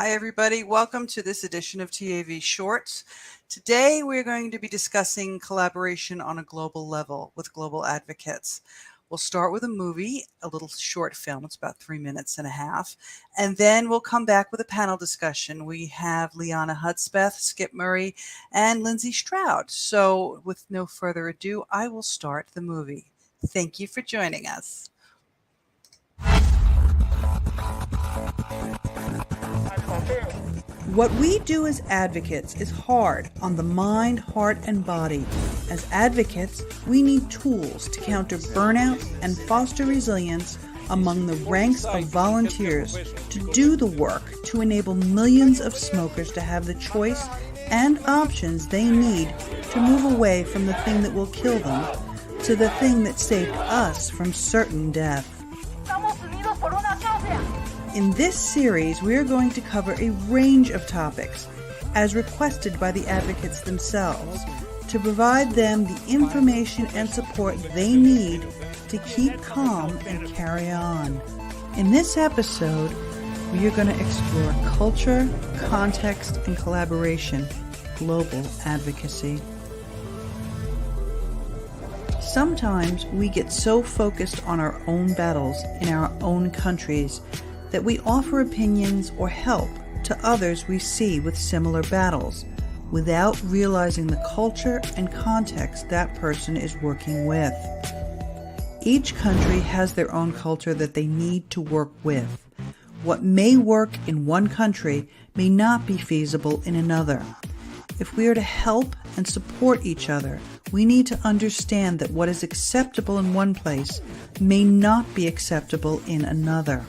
Hi, everybody. Welcome to this edition of TAV Shorts. Today, we're going to be discussing collaboration on a global level with global advocates. We'll start with a movie, a little short film. It's about 3.5 minutes. And then we'll come back with a panel discussion. We have Liana Hudspeth, Skip Murray, and Lindsay Stroud. So with no further ado, I will start the movie. Thank you for joining us. What we do as advocates is hard on the mind, heart, and body. As advocates, we need tools to counter burnout and foster resilience among the ranks of volunteers to do the work to enable millions of smokers to have the choice and options they need to move away from the thing that will kill them to the thing that saved us from certain death. In this series, we are going to cover a range of topics, as requested by the advocates themselves, to provide them the information and support they need to keep calm and carry on. In this episode, we are going to explore culture, context, and collaboration, global advocacy. Sometimes we get so focused on our own battles in our own countries that we offer opinions or help to others we see with similar battles without realizing the culture and context that person is working with. Each country has their own culture that they need to work with. What may work in one country may not be feasible in another. If we are to help and support each other, we need to understand that what is acceptable in one place may not be acceptable in another.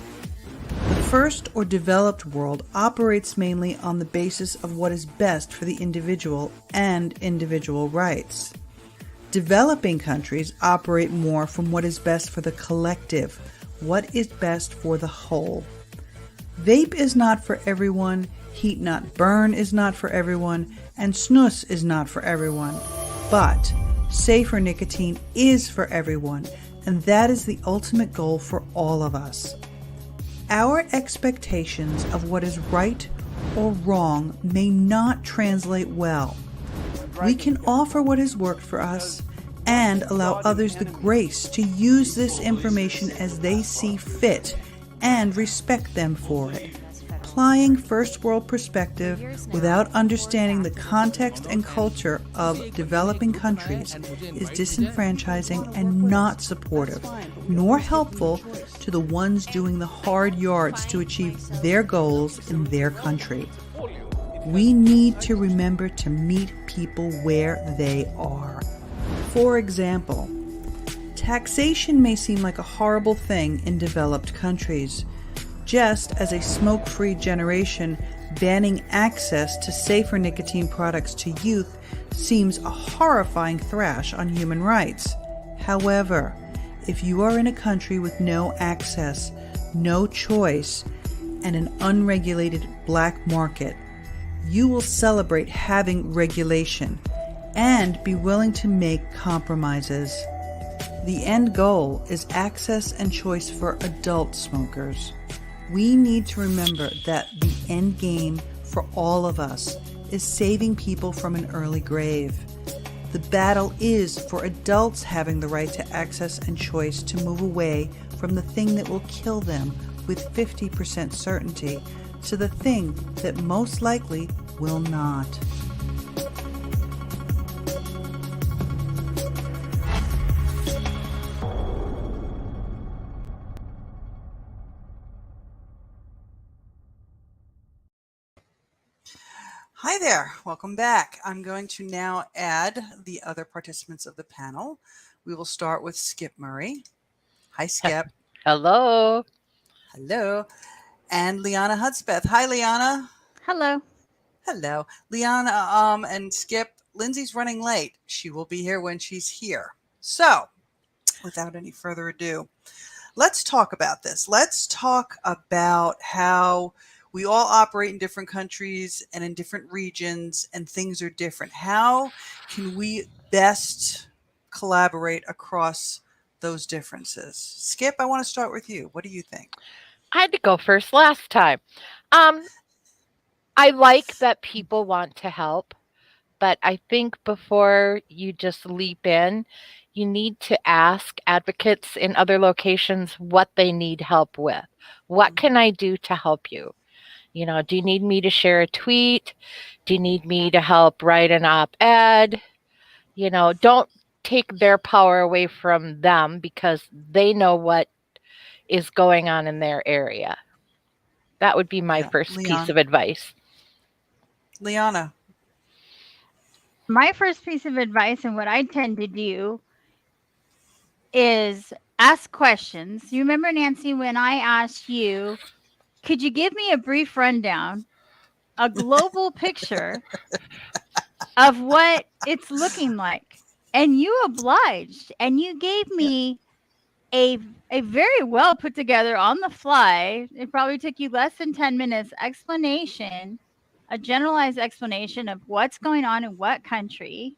The first or developed world operates mainly on the basis of what is best for the individual and individual rights. Developing countries operate more from what is best for the collective, what is best for the whole. Vape is not for everyone, heat not burn is not for everyone, and snus is not for everyone. But safer nicotine is for everyone, and that is the ultimate goal for all of us. Our expectations of what is right or wrong may not translate well. We can offer what has worked for us and allow others the grace to use this information as they see fit and respect them for it. Applying first world perspective without understanding the context and culture of developing countries is disenfranchising and not supportive, nor helpful to the ones doing the hard yards to achieve their goals in their country. We need to remember to meet people where they are. For example, taxation may seem like a horrible thing in developed countries, just as a smoke-free generation banning access to safer nicotine products to youth seems a horrifying thrash on human rights. However, if you are in a country with no access, no choice, and an unregulated black market, you will celebrate having regulation and be willing to make compromises. The end goal is access and choice for adult smokers. We need to remember that the end game for all of us is saving people from an early grave. The battle is for adults having the right to access and choice to move away from the thing that will kill them with 50% certainty to the thing that most likely will not. Hi there, welcome back. I'm going to now add the other participants of the panel. We will start with Skip Murray. Hi, Skip. Hello. Hello. And Liana Hudspeth. Hi, Liana. Hello. Hello. Liana and Skip, Lindsay's running late. She will be here when she's here. So, without any further ado, let's talk about this. Let's talk about how we all operate in different countries and in different regions, and things are different. How can we best collaborate across those differences? Skip, I want to start with you. What do you think? I had to go first last time. Um, I like that people want to help, but I think before you just leap in, you need to ask advocates in other locations what they need help with. What Mhm. can I do to help you? Do you need me to share a tweet? Do you need me to help write an op ed? Don't take their power away from them because they know what is going on in their area. That would be my Yeah, first piece Leon, of advice. Liana. My first piece of advice and what I tend to do is ask questions. You remember, Nancy, when I asked you, could you give me a brief rundown, a global picture of what it's looking like? And you obliged and you gave Yeah. me a a very well put together on the fly. It probably took you less than 10 minutes explanation, a generalized explanation of what's going on in what country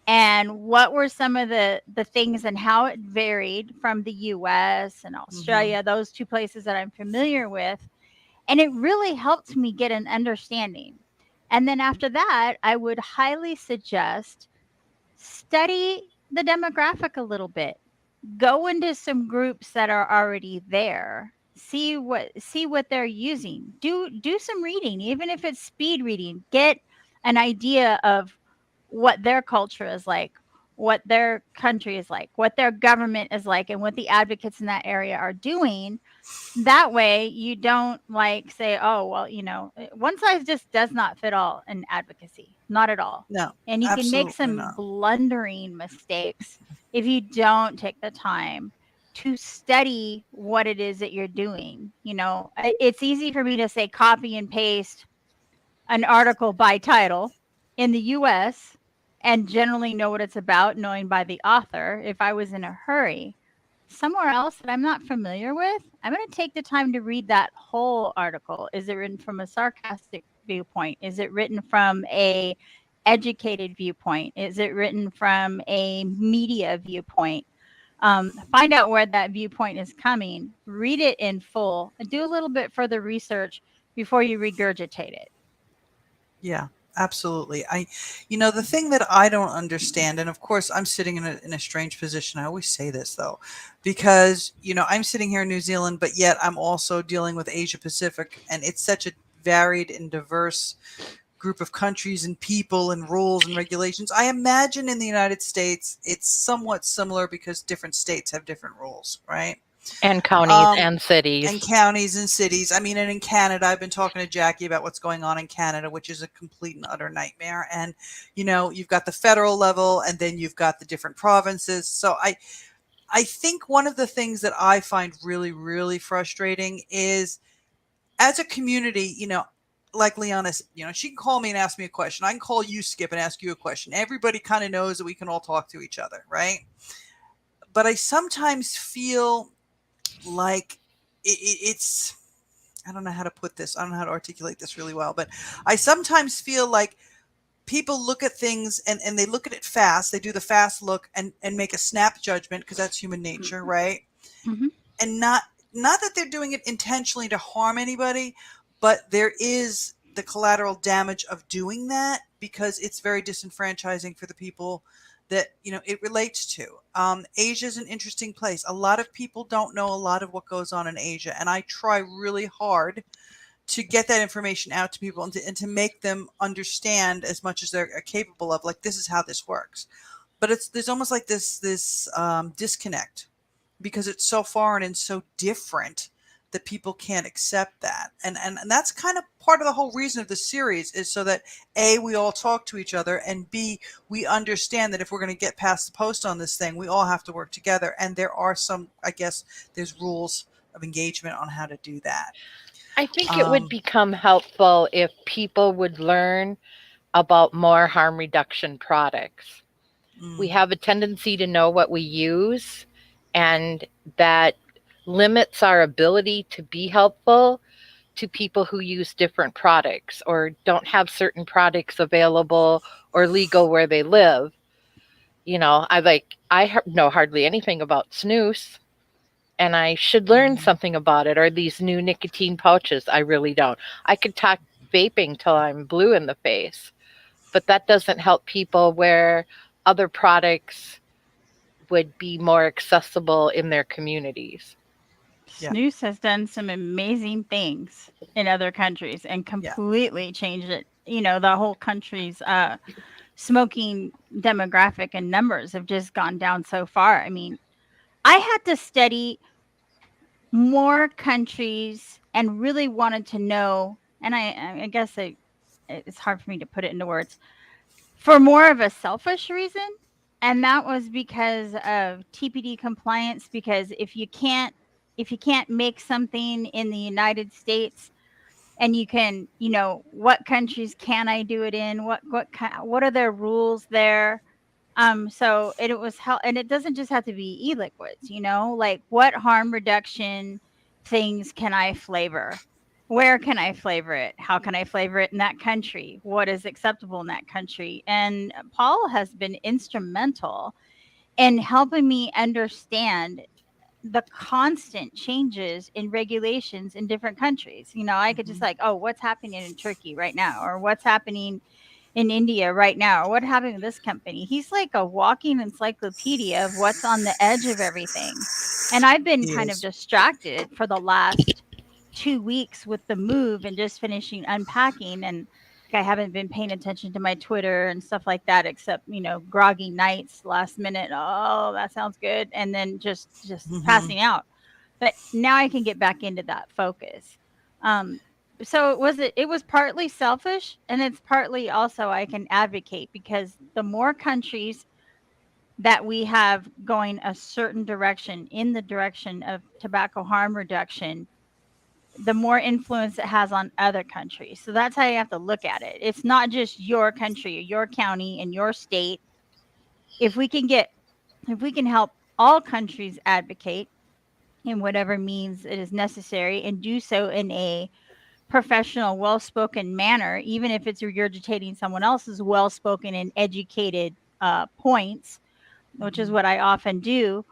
and what were some of the things and how it varied from the US and Hmm. Australia, those two places that I'm familiar with. And it really helped me get an understanding. And then after that, I would highly suggest study the demographic a little bit. Go into some groups that are already there. See what they're using. Do some reading, even if it's speed reading. Get an idea of what their culture is like, what their country is like, what their government is like, and what the advocates in that area are doing. That way you don't like say, oh, well, one size just does not fit all in advocacy, not at all. No, And you can make absolutely some not. blundering mistakes if you don't take the time to study what it is that you're doing. It's easy for me to say copy and paste an article by title in the US and generally know what it's about, knowing by the author. If I was in a hurry, somewhere else that I'm not familiar with, I'm going to take the time to read that whole article. Is it written from a sarcastic viewpoint? Is it written from a educated viewpoint? Is it written from a media viewpoint? Find out where that viewpoint is coming, read it in full, and do a little bit further research before you regurgitate it. Yeah, absolutely. The thing that I don't understand, and of course, I'm sitting in a strange position. I always say this though, because I'm sitting here in New Zealand, but yet I'm also dealing with Asia Pacific, and it's such a varied and diverse group of countries and people and rules and regulations. I imagine in the United States it's somewhat similar because different states have different rules, right? And counties Um, and cities. and counties and cities. I mean, and in Canada, I've been talking to Jackie about what's going on in Canada, which is a complete and utter nightmare. And you've got the federal level, and then you've got the different provinces. So I think one of the things that I find really, really frustrating is as a community, like Liana, she can call me and ask me a question. I can call you, Skip, and ask you a question. Everybody kind of knows that we can all talk to each other, right? But I sometimes feel like it's I don't know how to put this. I don't know how to articulate this really well, but I sometimes feel like people look at things and they look at it fast. They do the fast look and make a snap judgment because that's human nature, Mhm, right? mhm. And not that they're doing it intentionally to harm anybody, but there is the collateral damage of doing that because it's very disenfranchising for the people that it relates to. Asia is an interesting place. A lot of people don't know a lot of what goes on in Asia, and I try really hard to get that information out to people and to make them understand as much as they're capable of. Like, this is how this works, but there's almost like this disconnect because it's so foreign and so different that people can't accept that. And that's kind of part of the whole reason of the series is so that A, we all talk to each other, and B, we understand that if we're going to get past the post on this thing, we all have to work together. And there are some, I guess, there's rules of engagement on how to do that. I think it would Um, become helpful if people would learn about more harm reduction products. We mm, have a tendency to know what we use, and that limits our ability to be helpful to people who use different products or don't have certain products available or legal where they live. I know hardly anything about snus, and I should learn mm, something about it, or these new nicotine pouches. I really don't. I could talk vaping till I'm blue in the face. But that doesn't help people where other products would be more accessible in their communities. Yeah. Snooze has done some amazing things in other countries and Yeah. completely changed it. You know, the whole country's smoking demographic and numbers have just gone down so far. I mean, I had to study more countries and really wanted to know, and I guess it's hard for me to put it into words, for more of a selfish reason. And that was because of TPD compliance. Because if you can't make something in the United States, and you can, what countries can I do it in? What are their rules there? So it was how, and it doesn't just have to be e-liquids, like what harm reduction things can I flavor? Where can I flavor it? How can I flavor it in that country? What is acceptable in that country? And Paul has been instrumental in helping me understand the constant changes in regulations in different countries. I could just Mhm. like, oh, what's happening in Turkey right now, or what's happening in India right now, or what happened with this company. He's like a walking encyclopedia of what's on the edge of everything. And I've been He kind of is. distracted for the last 2 weeks with the move and just finishing unpacking. And I haven't been paying attention to my Twitter and stuff like that, except, groggy nights, last minute. Oh, that sounds good. And then just Mhm. passing out. But now I can get back into that focus. Um, so it was partly selfish, and it's partly also I can advocate, because the more countries that we have going a certain direction in the direction of tobacco harm reduction, the more influence it has on other countries. So that's how you have to look at it. It's not just your country or your county and your state. If we can get if we can help all countries advocate in whatever means it is necessary, and do so in a professional, well-spoken manner, even if it's regurgitating someone else's well-spoken and educated points, which is Mhm. what I often do,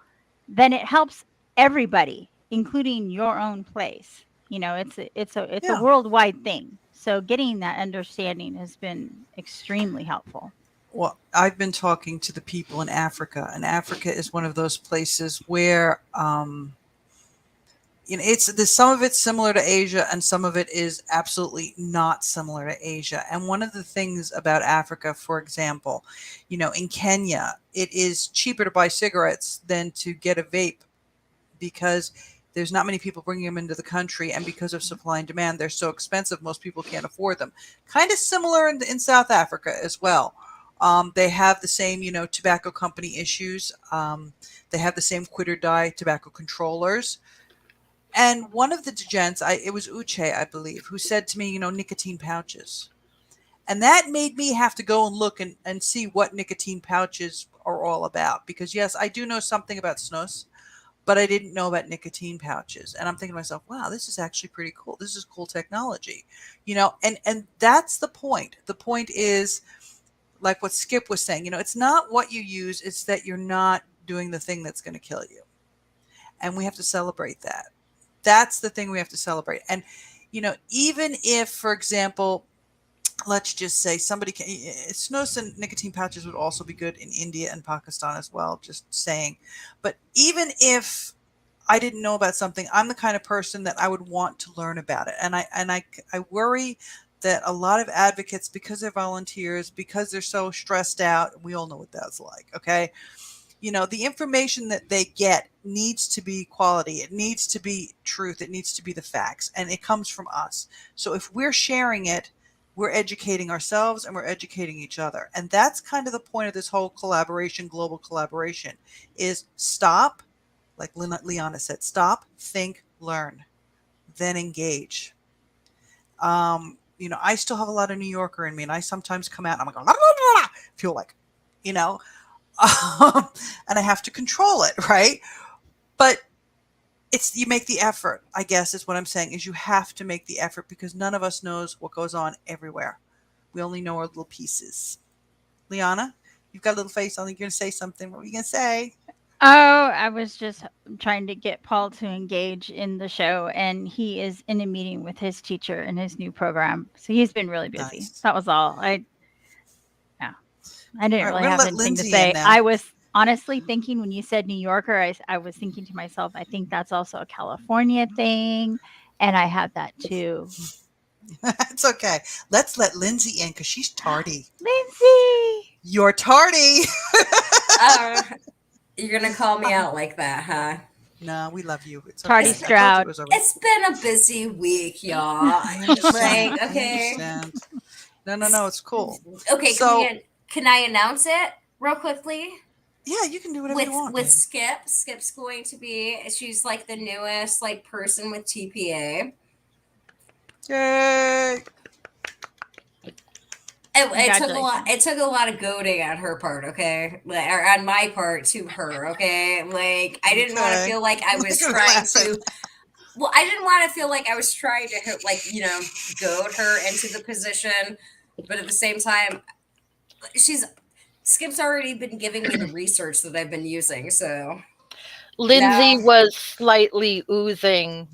then it helps everybody, including your own place. It's a Yeah. worldwide thing. So getting that understanding has been extremely helpful. Well, I've been talking to the people in Africa, and Africa is one of those places where it's there's some of it's similar to Asia, and some of it is absolutely not similar to Asia. And one of the things about Africa, for example, in Kenya, it is cheaper to buy cigarettes than to get a vape because there's not many people bringing them into the country, and because of supply and demand, they're so expensive, most people can't afford them. Kind of similar in South Africa as well. They have the same, tobacco company issues. They have the same quit or die tobacco controllers. And one of the gents, it was Uche, I believe, who said to me, nicotine pouches. And that made me have to go and look and see what nicotine pouches are all about. Because, yes, I do know something about snus, but I didn't know about nicotine pouches. And I'm thinking to myself, wow, this is actually pretty cool. This is cool technology. And that's the point. The point is, like what Skip was saying, it's not what you use, it's that you're not doing the thing that's going to kill you. And we have to celebrate that. That's the thing we have to celebrate. And, even if, for example, let's just say somebody can, snus and nicotine pouches would also be good in India and Pakistan as well, just saying. But even if I didn't know about something, I'm the kind of person that I would want to learn about it. And I worry that a lot of advocates, because they're volunteers, because they're so stressed out, we all know what that's like, okay? The information that they get needs to be quality. It needs to be truth. It needs to be the facts. And it comes from us. So if we're sharing it, we're educating ourselves and we're educating each other. And that's kind of the point of this whole collaboration, global collaboration, is stop, like Liana said, stop, think, learn, then engage. I still have a lot of New Yorker in me, and I sometimes come out and I'm like, feel like, you know, and I have to control it, right? But you make the effort, I guess is what I'm saying, is you have to make the effort because none of us knows what goes on everywhere. We only know our little pieces. Liana, you've got a little face on. You're going to say something. What are you going to say? Oh, I was just trying to get Paul to engage in the show, and he is in a meeting with his teacher in his new program. So he's been really busy. Nice. That was all. Yeah, I All didn't right, we're really gonna have let anything to Lindsay in say. now. I was honestly thinking when you said New Yorker, I was thinking to myself, I think that's also a California thing, and I have that too. It's okay. Let's let Lindsay in because she's tardy. Lindsay, You're tardy. Uh, you're gonna call me out like that, huh? No, we love you. It's Tardy okay. I told you it Stroud. was already. It's been a busy week, y'all. I understand. Like, I okay, understand. No. It's cool. okay. So Can I announce it real quickly? yeah, you can do whatever you want, With man. Skip. Skip's going to be. She's like the newest like person with TPA. Yay! It took a lot. Congratulations. It took a lot of goading on her part, okay, like, or on my part to her, okay. Like I didn't want to Okay. feel like I Look was at her trying laughing. to. Well, I didn't want to feel like I was trying to like goad her into the position, but at the same time, she's Skip's already been giving me the research that I've been using, so Lindsay now was slightly oozing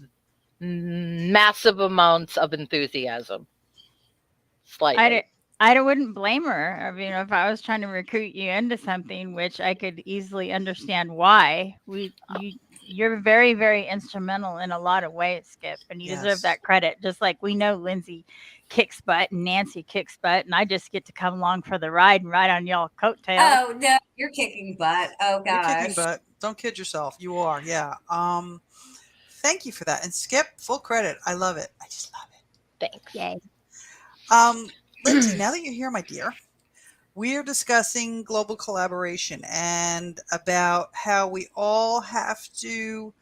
massive amounts of enthusiasm. I Slightly. d- I wouldn't blame her. I mean, if I was trying to recruit you into something, which I could easily understand why, you're very, very instrumental in a lot of ways, Skip, and you deserve Yes. that credit. Just like we know Lindsay kicks butt and Nancy kicks butt, and I just get to come along for the ride and ride on y'all coattails. oh no, you're kicking butt. Oh You're kicking gosh. butt. Don't kid yourself. You are. Yeah. Thank you for that. And Skip, full credit. I love it. I just love it. Thanks. Yay. Lindsay, now that you're here, my dear, we're discussing global collaboration and about how we all have to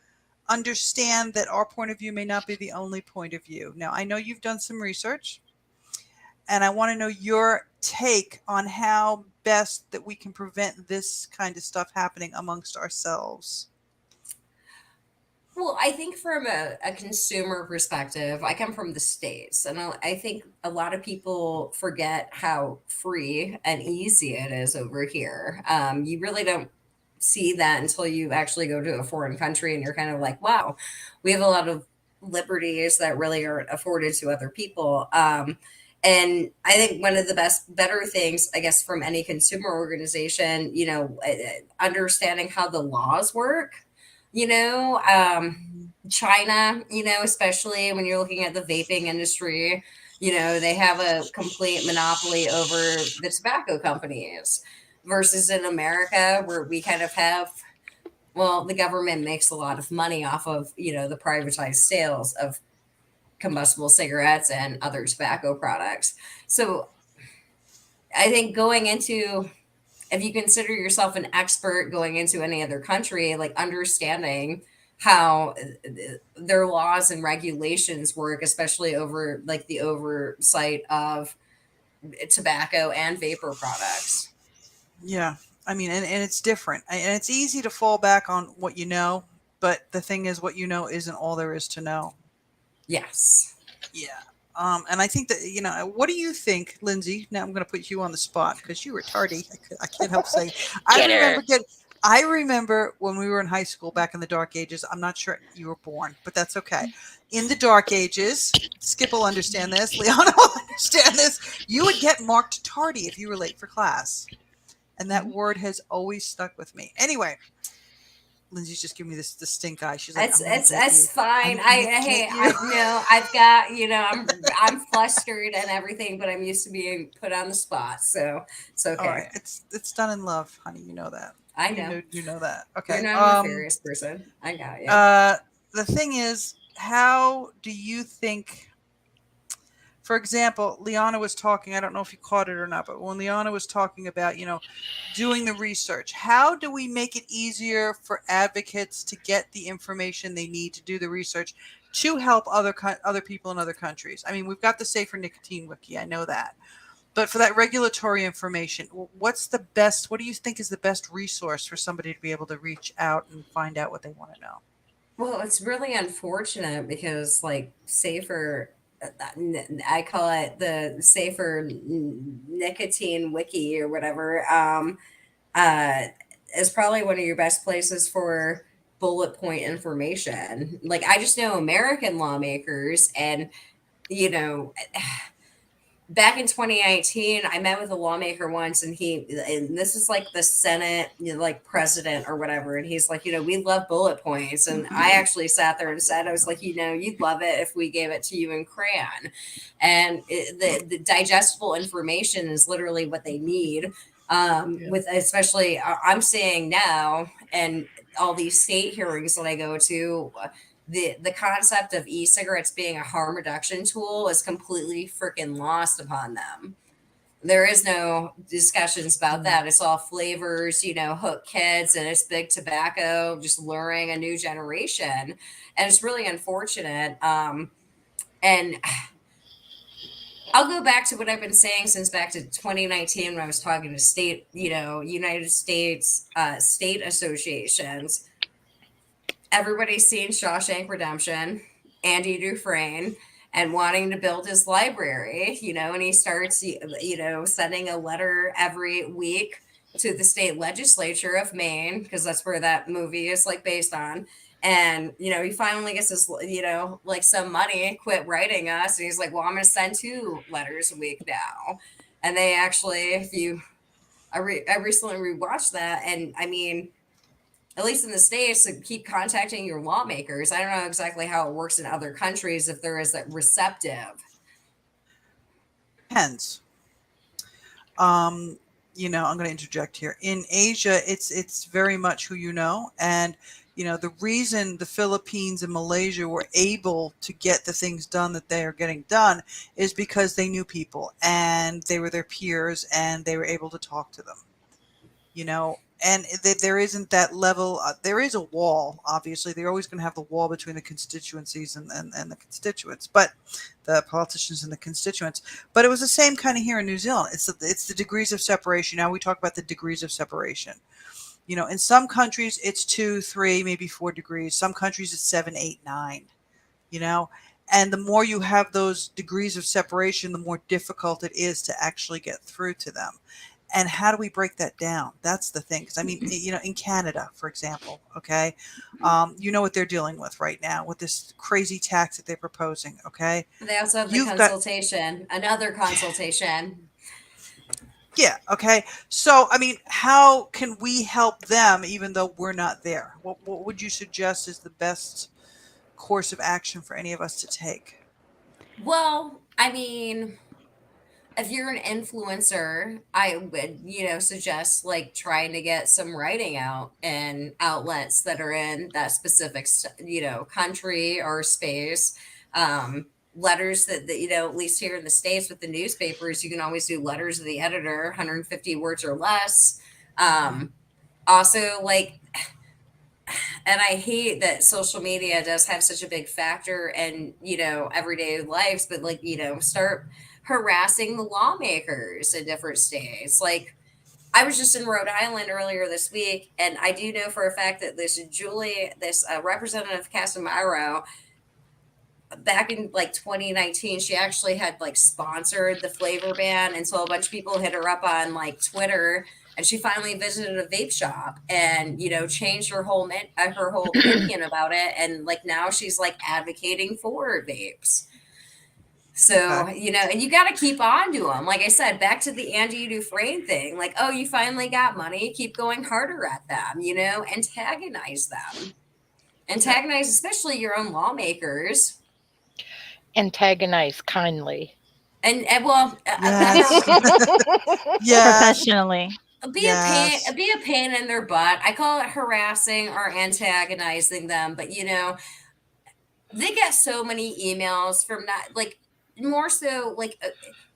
understand that our point of view may not be the only point of view. Now, I know you've done some research, and I want to know your take on how best that we can prevent this kind of stuff happening amongst ourselves. Well, I think from a consumer perspective, I come from the States, and I think a lot of people forget how free and easy it is over here. You really don't see that until you actually go to a foreign country and you're kind of like, wow, we have a lot of liberties that really aren't afforded to other people. And I think one of the better things, I guess, from any consumer organization, understanding how the laws work, you know, China, especially when you're looking at the vaping industry, they have a complete monopoly over the tobacco companies versus in America where we kind of have, well, the government makes a lot of money off of, the privatized sales of combustible cigarettes and other tobacco products. So I think if you consider yourself an expert going into any other country, like understanding how their laws and regulations work, especially over like the oversight of tobacco and vapor products. Yeah. I mean, and it's different. And it's easy to fall back on what you know, but the thing is, what you know isn't all there is to know. Yes. Yeah. And I think that, what do you think, Lindsay? Now I'm going to put you on the spot because you were tardy. I can't help saying. Get her. I remember when we were in high school back in the dark ages. I'm not sure you were born, but that's okay. In the dark ages, Skip will understand this. Liana will understand this. You would get marked tardy if you were late for class. And that word has always stuck with me. Anyway, Lindsay's just giving me this stink eye. She's like, It's I'm gonna it's get you. it's fine. I'm I gonna hey, get I you. know I've got, I'm flustered and everything, but I'm used to being put on the spot, so it's All okay. right, it's done in love, honey. You know that. I know. You know that. You're Okay. not a nefarious person. I got you. The thing is, how do you think? For example, Liana was talking. I don't know if you caught it or not, but when Liana was talking about, doing the research, how do we make it easier for advocates to get the information they need to do the research to help other people in other countries? I mean, we've got the Safer Nicotine Wiki. I know that. But for that regulatory information, what do you think is the best resource for somebody to be able to reach out and find out what they want to know? Well, it's really unfortunate because, like, I call it the safer nicotine wiki or whatever. Uh, is probably one of your best places for bullet point information. Like, I just know American lawmakers, and you know, back in 2019, I met with a lawmaker once, and this is like the Senate, like president or whatever. And he's like, we love bullet points. And I actually sat there and said, I was like, you'd love it if we gave it to you in crayon. And the digestible information is literally what they need. With especially, I'm seeing now, and all these state hearings that I go to, the concept of e-cigarettes being a harm reduction tool is completely freaking lost upon them. There is no discussions about that. It's all flavors, hook kids, and it's big tobacco just luring a new generation. And it's really unfortunate. And I'll go back to what I've been saying since back to 2019 when I was talking to state, United States state associations. Everybody's seen Shawshank Redemption, Andy Dufresne, and wanting to build his library, and he starts, sending a letter every week to the state legislature of Maine, because that's where that movie is like based on. And, he finally gets his, like some money, quit writing us. And he's like, well, I'm going to send 2 letters a week now. And they actually, I recently rewatched that. And I mean, at least in the States, to keep contacting your lawmakers. I don't know exactly how it works in other countries, if there is that receptive. Depends. I'm going to interject here. In Asia, it's very much who you know, and the reason the Philippines and Malaysia were able to get the things done that they are getting done is because they knew people and they were their peers and they were able to talk to them. And there isn't that level. There is a wall, obviously. They're always going to have the wall between the constituencies and the constituents, but the politicians and the constituents. But it was the same kind of here in New Zealand. It's the degrees of separation. Now we talk about the degrees of separation. In some countries it's 2, 3, maybe 4 degrees. Some countries it's 7, 8, 9. And the more you have those degrees of separation, the more difficult it is to actually get through to them. And how do we break that down? That's the thing. Because I mean, in Canada, for example, okay, what they're dealing with right now with this crazy tax that they're proposing. Okay, they also have the consultation, another consultation. Yeah. Okay. So, I mean, how can we help them even though we're not there? What would you suggest is the best course of action for any of us to take? Well, I mean, if you're an influencer, I would, suggest like trying to get some writing out in outlets that are in that specific, country or space. Letters that, at least here in the States with the newspapers, you can always do letters to the editor, 150 words or less. Also, like, and I hate that social media does have such a big factor in, everyday lives, but like, start harassing the lawmakers in different states. Like, I was just in Rhode Island earlier this week, and I do know for a fact that this Representative Casimiro, back in like 2019, she actually had like sponsored the flavor ban, and so a bunch of people hit her up on like Twitter, and she finally visited a vape shop and changed her whole opinion about it, and like now she's like advocating for vapes. So, Okay. And you got to keep on to them. Like I said, back to the Andy Dufresne thing, like, oh, you finally got money, keep going harder at them, antagonize them. Antagonize especially your own lawmakers. Antagonize kindly. And well, Yes. Yes. Professionally. Yes. Be a pain in their butt. I call it harassing or antagonizing them, but they get so many emails from not like more so like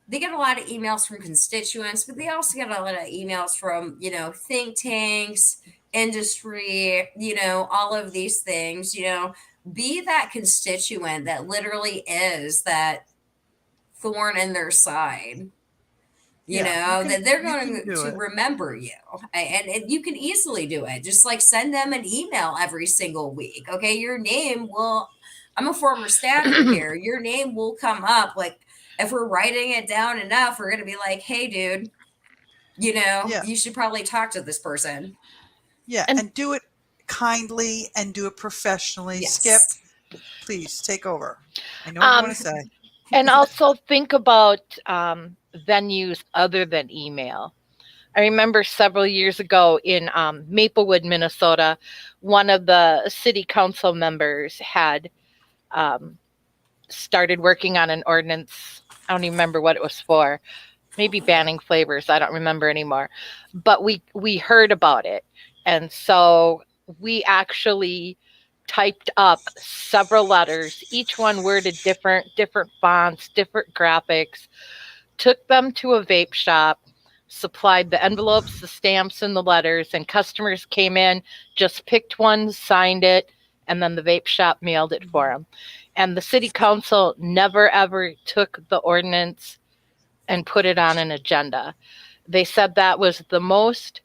they get a lot of emails from constituents, but they also get a lot of emails from think tanks, industry, all of these things. Be that constituent that literally is that thorn in their side. That they're going to remember you, and you can easily do it. Just like send them an email every single week. Okay, your name will. I'm a former staffer here. Your name will come up. Like if we're writing it down enough, we're going to be like, hey, dude, you should probably talk to this person. Yeah, And and do it kindly and do it professionally. Skip, Yes. please take over. I know what you want um, to say. and also think about venues other than email. I remember several years ago in Maplewood, Minnesota, one of the city council members had um, started working on an ordinance. I don't even remember what it was for. Maybe banning flavors. I don't remember anymore. But we heard about it, and so we actually typed up several letters, each one worded different fonts, different graphics, took them to a vape shop, supplied the envelopes, the stamps, and the letters, and customers came in, just picked one, signed it, and then the vape shop mailed it for them. And the city council never ever took the ordinance and put it on an agenda. They said that was the most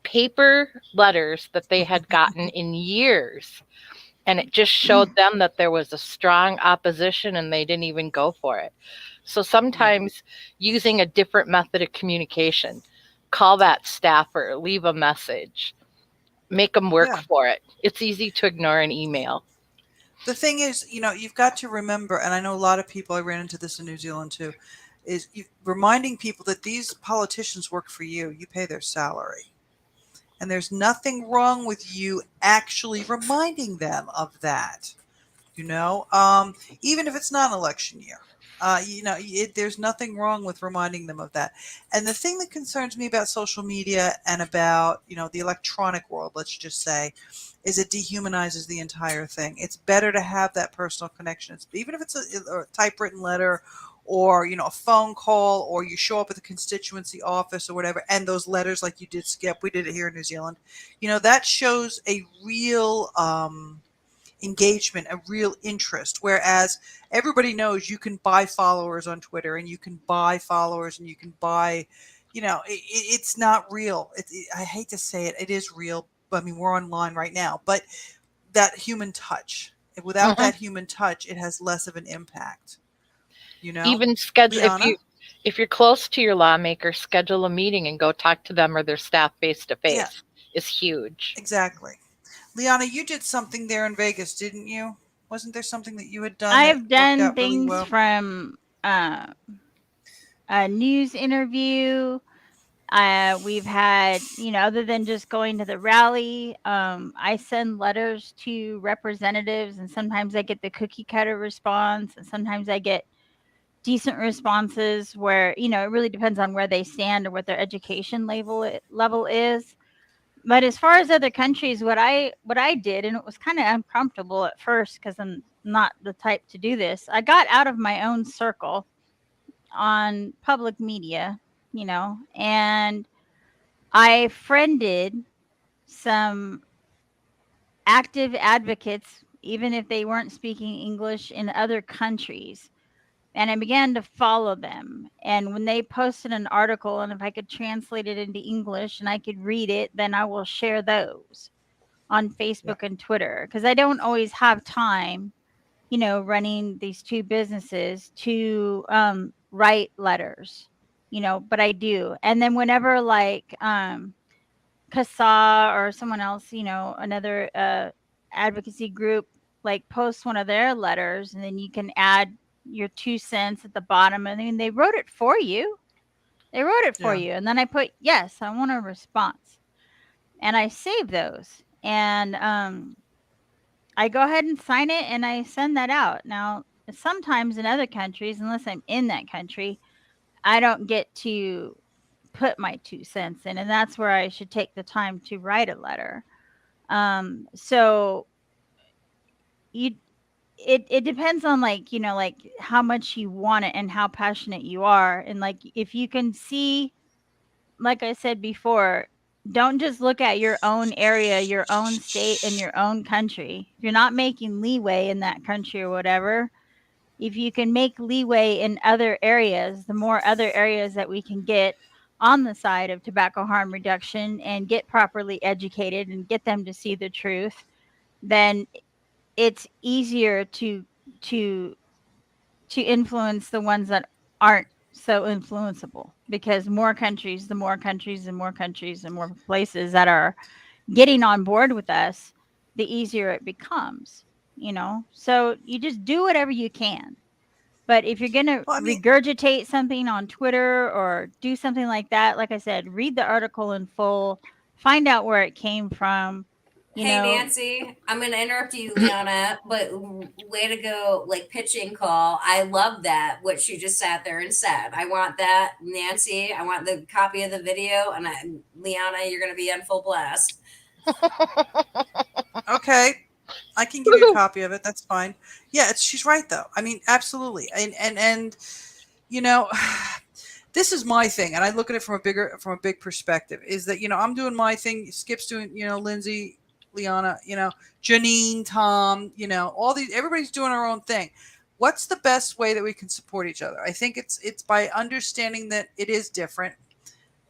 paper letters that they had gotten in years. And it just showed them that there was a strong opposition and they didn't even go for it. So Yeah. sometimes using a different method of communication, call that staffer, leave a message, make them work Yeah. for it. It's easy to ignore an email. The thing is, you've got to remember, and I know a lot of people, I ran into this in New Zealand too, is reminding people that these politicians work for you. You pay their salary. And there's nothing wrong with you actually reminding them of that. Even if it's not an election year. There's nothing wrong with reminding them of that. And the thing that concerns me about social media and about, the electronic world, let's just say, is it dehumanizes the entire thing. It's better to have that personal connection. Even if it's a typewritten letter or, a phone call, or you show up at the constituency office or whatever, and those letters like you did, Skip, we did it here in New Zealand, that shows a real engagement, a real interest. Whereas everybody knows you can buy followers on Twitter and you can buy followers and you can buy, it's not real. I hate to say it, it is real. I mean, we're online right now, but that human touch, without Mhm. that human touch, it has less of an impact, Even schedule Liana? if you're close to your lawmaker, schedule a meeting and go talk to them or their staff face to Yeah, face is huge. exactly. Liana, you did something there in Vegas, didn't you? Wasn't there something that you had done that I've worked done out really things well? from a news interview. We've had, other than just going to the rally, I send letters to representatives, and sometimes I get the cookie cutter response, and sometimes I get decent responses where, it really depends on where they stand or what their education level is. But as far as other countries, what I did, and it was kind of uncomfortable at first because I'm not the type to do this. I got out of my own circle on public media, and I friended some active advocates, even if they weren't speaking English, in other countries. And I began to follow them. And when they posted an article, and if I could translate it into English and I could read it, then I will share those on Yeah. Facebook and Twitter, because I don't always have time, running these two businesses to write letters, but I do. And then whenever like CASA or someone else, another advocacy group, like posts one of their letters, and then you can add your 2 cents at the bottom. I mean, they wrote it for you. They wrote it for Yeah. you. And then I put, yes, I want a response. And I save those. And I go ahead and sign it and I send that out. Now, sometimes in other countries, unless I'm in that country, I don't get to put my 2 cents in. And that's where I should take the time to write a letter. So you it depends on, like, like how much you want it and how passionate you are. And like, if you can see, like I said before, don't just look at your own area, your own state, and your own country. If you're not making leeway in that country or whatever, if you can make leeway in other areas, the more other areas that we can get on the side of tobacco harm reduction and get properly educated and get them to see the truth, then it's easier to to influence the ones that aren't so influenceable, because more countries, the more countries and more countries and more places that are, getting on board with us, the easier it becomes, So you just do whatever you can. But if you're going to Well, I mean, regurgitate something on Twitter or do something like that, like I said, read the article in full, find out where it came from, you Hey know. Nancy, I'm gonna interrupt you, Liana, but way to go, like pitching call. I love that what she just sat there and said. I want that, Nancy. I want the copy of the video, and Liana, you're gonna be on full blast. okay, I can give you a copy of it. That's fine. Yeah, she's right though. I mean, absolutely. And you know, this is my thing, and I look at it from a big perspective. Is that I'm doing my thing. Skip's doing Lindsay, Liana, Janine, Tom, all these. Everybody's doing our own thing. What's the best way that we can support each other? I think it's by understanding that it is different.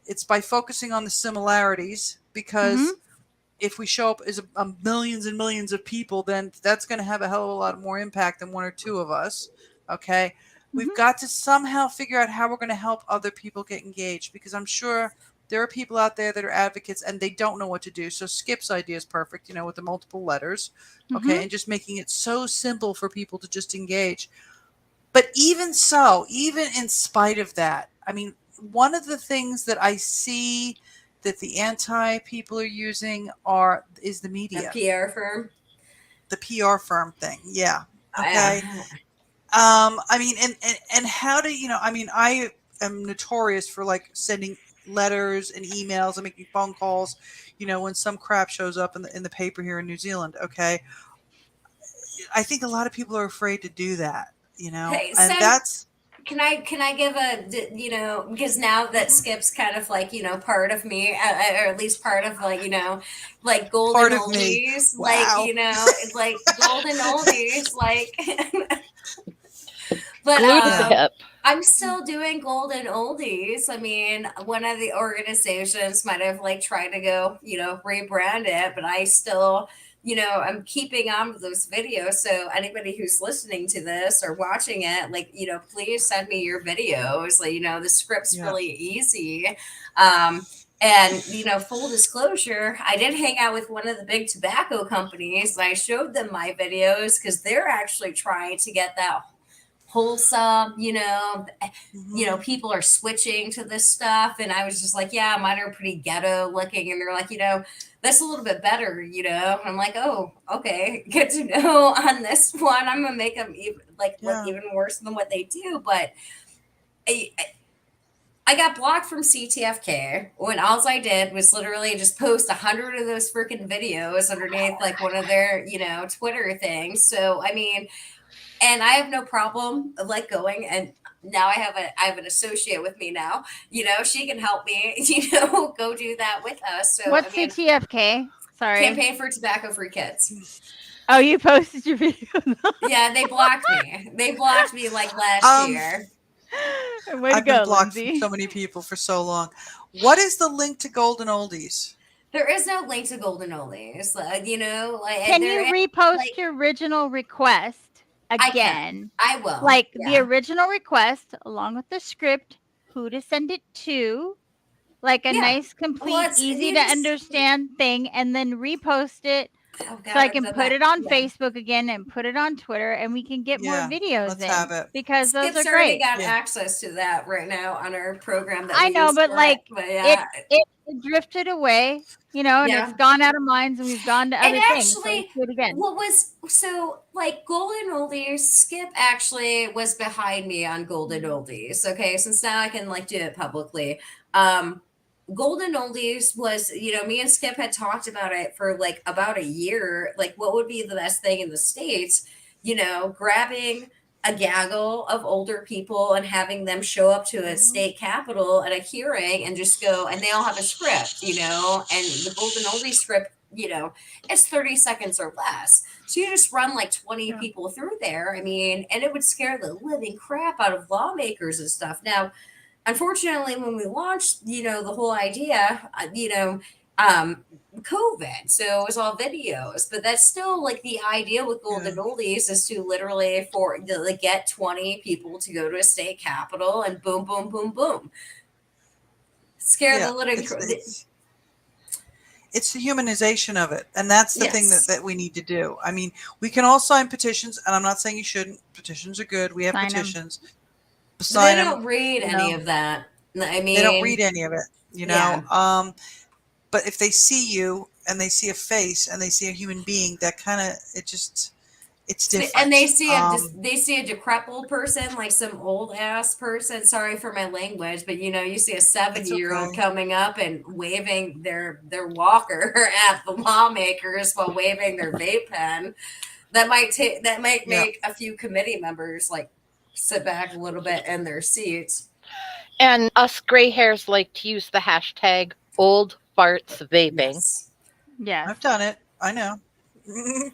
It's by focusing on the similarities because if we show up as millions and millions of people, then that's going to have a hell of a lot more impact than one or two of us. Okay. We've got to somehow figure out how we're going to help other people get engaged, because I'm sure there are people out there that are advocates and they don't know what to do. So Skip's idea is perfect, with the multiple letters. Okay. And just making it so simple for people to just engage. But even so, even in spite of that, I mean, one of the things that I see that the anti people are using is the media. A PR firm. The PR firm thing. Yeah. Okay. I mean, and how do I mean, I am notorious for like sending letters and emails and making phone calls, when some crap shows up in the paper here in New Zealand. Okay. I think a lot of people are afraid to do that, Hey, and that's. Can I give because now that Skip's kind of like part of me, or at least part of like golden Part of oldies, me. Wow. like golden oldies, like. But Glued to the hip. I'm still doing golden oldies. I mean, one of the organizations might have like tried to go rebrand it, but I still. I'm keeping on with those videos. So anybody who's listening to this or watching it, like, please send me your videos. Like, the script's really easy. And, full disclosure, I did hang out with one of the big tobacco companies. And I showed them my videos because they're actually trying to get that wholesome, people are switching to this stuff. And I was just like, yeah, mine are pretty ghetto looking. And they're like, that's a little bit better, and I'm like, oh, okay, good to know on this one. I'm gonna make them look even worse than what they do. But I got blocked from CTFK when all I did was literally just post 100 of those freaking videos underneath like one of their, Twitter things. So, I mean, and I have no problem of like going, and now I have an associate with me now. She can help me, go do that with us. So What's CTFK? Sorry. Campaign for Tobacco Free Kids. Oh, you posted your video. Yeah, they blocked me. They blocked me like last year. Way to I've been blocked from so many people for so long. What is the link to Golden Oldies? There is no link to Golden Oldies. Can you repost your original request again? I will. Like the original request along with the script, who to send it to, like a nice, complete, easy to understand thing, and then repost it so I can put it on Facebook again and put it on Twitter, and we can get more videos in. Have it. Because those Skip's are already great. got access to that right now on our program. That I know, but it drifted away, and it's gone out of minds, and we've gone to other things. So let's do it again. What was like Golden Oldies? Skip actually was behind me on Golden Oldies. Okay, since now I can like do it publicly. Golden Oldies was, me and Skip had talked about it for like about a year. Like, what would be the best thing in the States? Grabbing a gaggle of older people and having them show up to a state capitol at a hearing and just go, and they all have a script, and the Golden Oldies script, it's 30 seconds or less. So you just run like 20 people through there. I mean, and it would scare the living crap out of lawmakers and stuff. Now, unfortunately, when we launched, the whole idea, COVID, so it was all videos, but that's still like the idea with Golden Oldies is to literally get 20 people to go to a state capitol and boom, boom, boom, boom. Scare the living. it's the humanization of it. And that's the thing Yes. that we need to do. I mean, we can all sign petitions, and I'm not saying you shouldn't. Petitions are good. We have Sign 'em. petitions. But Sign they them. don't read any of that. I They don't read mean, any of it, yeah. But if they see you and they see a face and they see a human being, that kind of, it's different. And they see a decrepit person, like some old ass person. Sorry for my language, but you see a 70-year-old okay. coming up and waving their walker at the lawmakers while waving their vape pen. That might Yeah. make a few committee members like sit back a little bit in their seats. And us gray hairs like to use the hashtag old farts vaping. Yes. Yes. I've done it. I know. I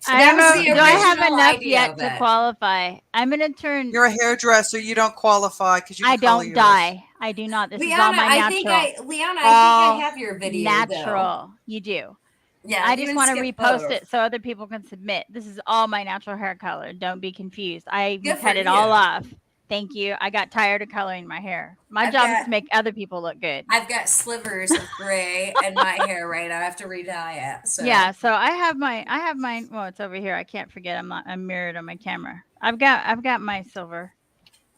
That don't was know. the Do I have original enough idea yet of to it. qualify? I'm gonna turn. You're a hairdresser. You don't qualify because you I can color don't yours. dye. I do not. This is all Leanna, my I natural. think I All have your video though. natural. You do. Yeah, I you just and want to Skip repost both. it so other people can submit. This is all my natural hair color. Don't be confused. I Good for cut it all you. off. Thank you. I got tired of coloring my hair. My I've job is got- to make other people look good. I've got slivers of gray in my hair right now. I have to re-dye it. So Yeah, so I have mine. Well, it's over here. I can't forget. I'm mirrored on my camera. I've got my silver.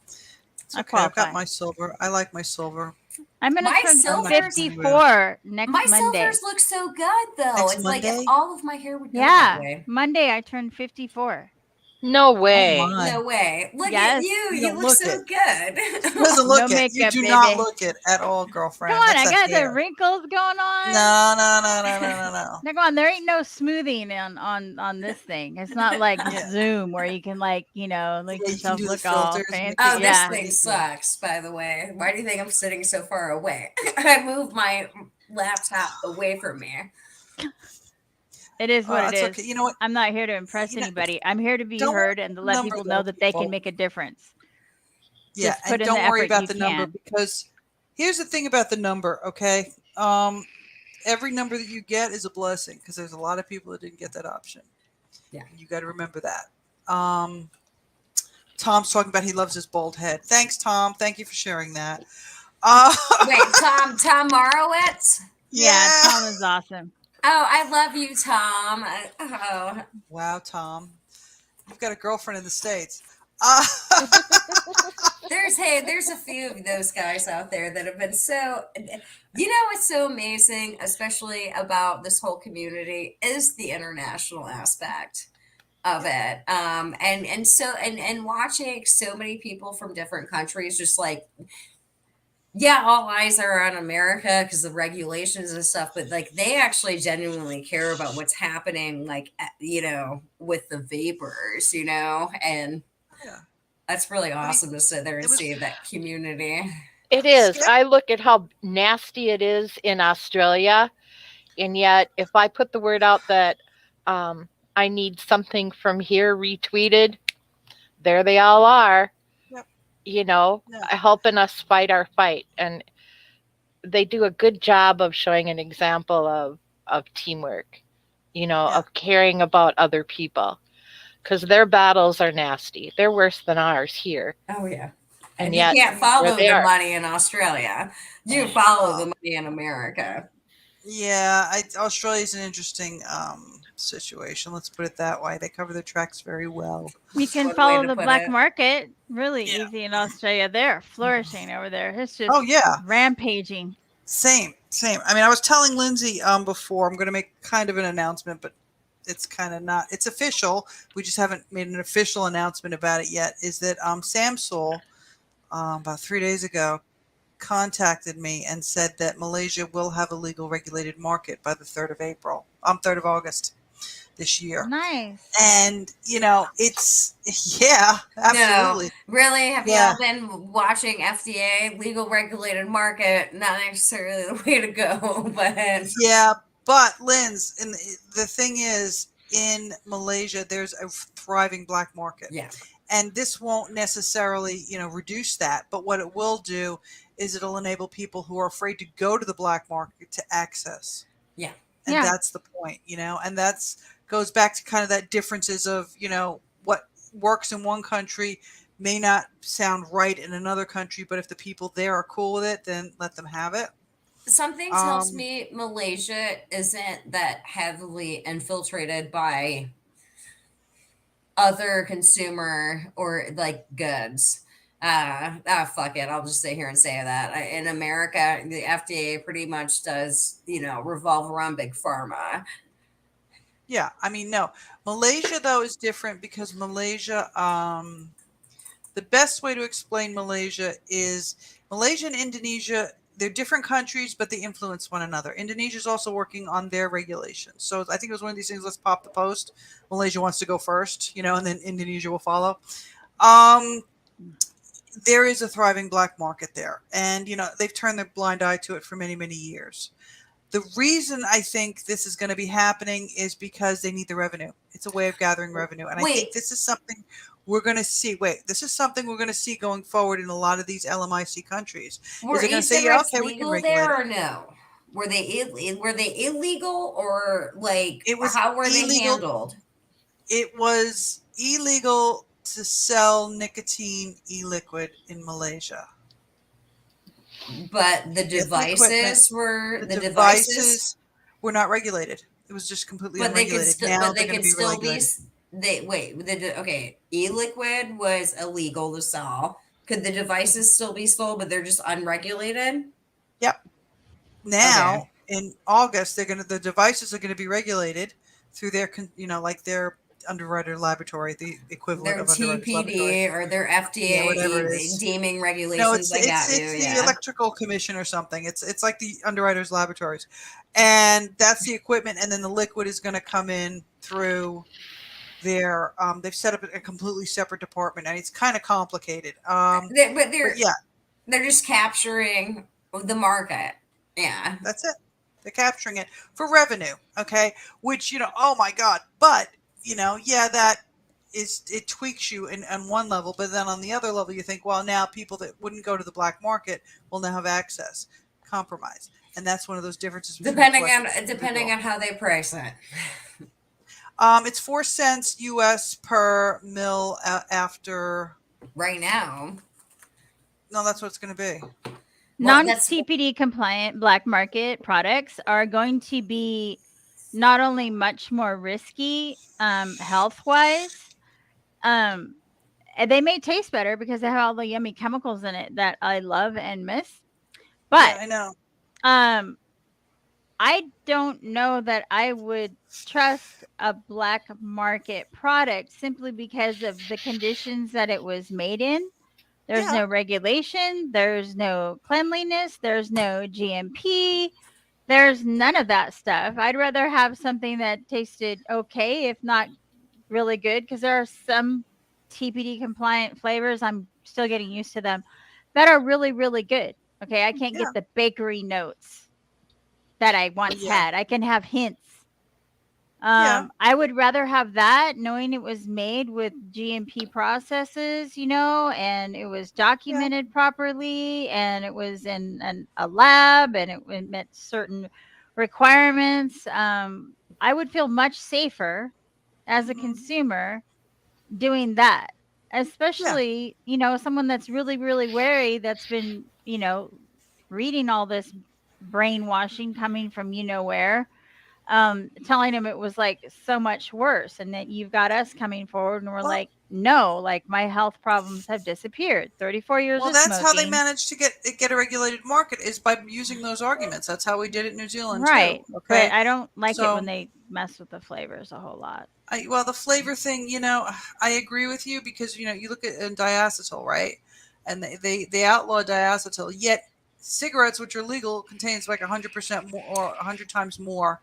It's I okay. I've got qualify. my silver. I like my silver. I'm gonna My turn silvers- 54 next my Monday. silvers look so good though. Next It's like if Monday? all of my hair would go Yeah, that way. Monday I turned 54. No way. Oh my. No way. Look Yes. at you. You You don't look look so it. good. Doesn't look No it. You makeup, do not baby. look it at all, girlfriend. Come on, That's I the got hair. the wrinkles going on. No. Now, come on, there ain't no smoothing on this thing. It's not like Yeah. Zoom where you can make Yeah, you can yourself do the look all filters, fancy. make Oh, it this Yeah. thing sucks, by the way. Why do you think I'm sitting so far away? I moved my laptop away from me. It is what it it's is. okay. You know what? I'm not here to impress You know, anybody. I'm here to be don't heard and to let number people know those that they people. can make a difference. Yeah, Just put and in don't the worry effort about you the number, can. because here's the thing about the number, okay? Every number that you get is a blessing, because there's a lot of people that didn't get that option. Yeah. You got to remember that. Tom's talking about he loves his bald head. Thanks, Tom. Thank you for sharing that. Wait, Tom Morowitz? Yeah, Tom is awesome. Oh, I love you, Tom. Oh. Wow, Tom. You've got a girlfriend in the States. There's a few of those guys out there that have been so, what's so amazing, especially about this whole community, is the international aspect of it. And watching so many people from different countries, just like, yeah, all eyes are on America because of regulations and stuff, but like they actually genuinely care about what's happening, like, with the vapors, and Yeah. that's really awesome to sit there and it was- see that community. It is. Skip- I look at how nasty it is in Australia, and yet if I put the word out that I need something from here retweeted, there they all are. Yep. Yeah. Helping us fight our fight, and they do a good job of showing an example of teamwork, of caring about other people, because their battles are nasty. They're worse than ours here. Oh yeah. And You yet, can't follow there they the are. money in Australia. You follow the money in America. Yeah, Australia's an interesting situation. Let's put it that way. They cover their tracks very well. You can One way follow to the put black it. market really Yeah. easy in Australia. They're flourishing over there. It's just Oh yeah, rampaging. same. I mean, I was telling Lindsay before, I'm going to make kind of an announcement, but it's kind of not. It's official. We just haven't made an official announcement about it yet. Is that Samsung about 3 days ago contacted me and said that Malaysia will have a legal regulated market by the 3rd of August this year. Nice. And it's absolutely. No, really? Have Yeah. y'all been watching FDA, legal regulated market? Not necessarily the way to go, but Yeah, but Linz, and the thing is, in Malaysia, there's a thriving black market. yeah. And this won't necessarily, reduce that. But what it will do is it'll enable people who are afraid to go to the black market to access. Yeah. And Yeah. that's the point, and that's goes back to kind of that differences of, what works in one country may not sound right in another country, but if the people there are cool with it, then let them have it. Something tells Um, me Malaysia isn't that heavily infiltrated by other consumer or like goods. Fuck it. I'll just sit here and say that. In America, the FDA pretty much does, revolve around big pharma. yeah, I mean, no. Malaysia though is different because Malaysia, the best way to explain Malaysia is Malaysia and Indonesia, they're different countries, but they influence one another. Indonesia is also working on their regulations. So I think it was one of these things, let's pop the post. Malaysia wants to go first, and then Indonesia will follow. Um, there is a thriving black market there. And, they've turned their blind eye to it for many, many years. The reason I think this is going to be happening is because they need the revenue. It's a way of gathering revenue. And I think Wait, this is something we're going to see. Wait, this is something we're going to see going forward in a lot of these LMIC countries. Is were they're going to say, yeah, e-cigarettes okay, we can legal regulate there it. or no? Were they illegal, or like It was how were they illegal. handled? It was illegal to sell nicotine e-liquid in Malaysia. But the To get the equipment, devices were the the devices, devices were not regulated. It was just completely unregulated. Now but they they're going to could be still be regulated. they wait, okay, e-liquid was illegal to sell. Could the devices still be sold, but they're just unregulated? Yep. Okay. Now in August, the devices are going to be regulated through their, like their underwriter laboratory, the equivalent Their of underwriters laboratory. TPD or their Yeah, FDA whatever it is. deeming No, regulations. it's I it's got you. it's the Yeah. electrical commission or something. It's like the underwriters laboratories, and that's the equipment. And then the liquid is going to come in through their. They've set up a completely separate department, and it's kind of complicated. But But yeah, they're just capturing the market. Yeah. that's it. They're capturing it for revenue. Okay. Which, oh my God. But, yeah, it tweaks you on one level. But then on the other level, you think, well, now people that wouldn't go to the black market will now have access. Compromise. And that's one of those differences between collective and Depending individual. on how they price it. It's 4 cents US per mil after. Right now. No, that's what it's going to be. Well, that's Non-TPD compliant black market products are going to be not only much more risky health-wise, and they may taste better because they have all the yummy chemicals in it that I love and miss. Yeah, But I know. I don't know that I would trust a black market product simply because of the conditions that it was made in. There's Yeah. no regulation, there's no cleanliness, there's no GMP, there's none of that stuff. I'd rather have something that tasted okay, if not really good, because there are some TPD compliant flavors, I'm still getting used to them, that are really, really good. Okay, I can't Yeah. get the bakery notes that I once Yeah. had. I can have hints. Yeah. I would rather have that, knowing it was made with GMP processes, and it was Yeah. documented properly, and it was in a lab, and it met certain requirements. I would feel much safer as a Mhm. consumer doing that, Yeah. especially, someone that's really, really wary, that's been, reading all this brainwashing coming from where, telling him it was like so much worse, and that you've got us coming forward and we're Well, like, no, like my health problems have disappeared. 34 years Well, of that's how they smoking. managed to get a regulated market is by using those arguments. That's how we did it in New Zealand too. Right. But Okay, I don't like it when so they mess with the flavors a whole lot. well, the flavor thing, I agree with you because you look at diacetyl, right? And they outlaw diacetyl, yet cigarettes, which are legal, contains like 100% more or 100 times more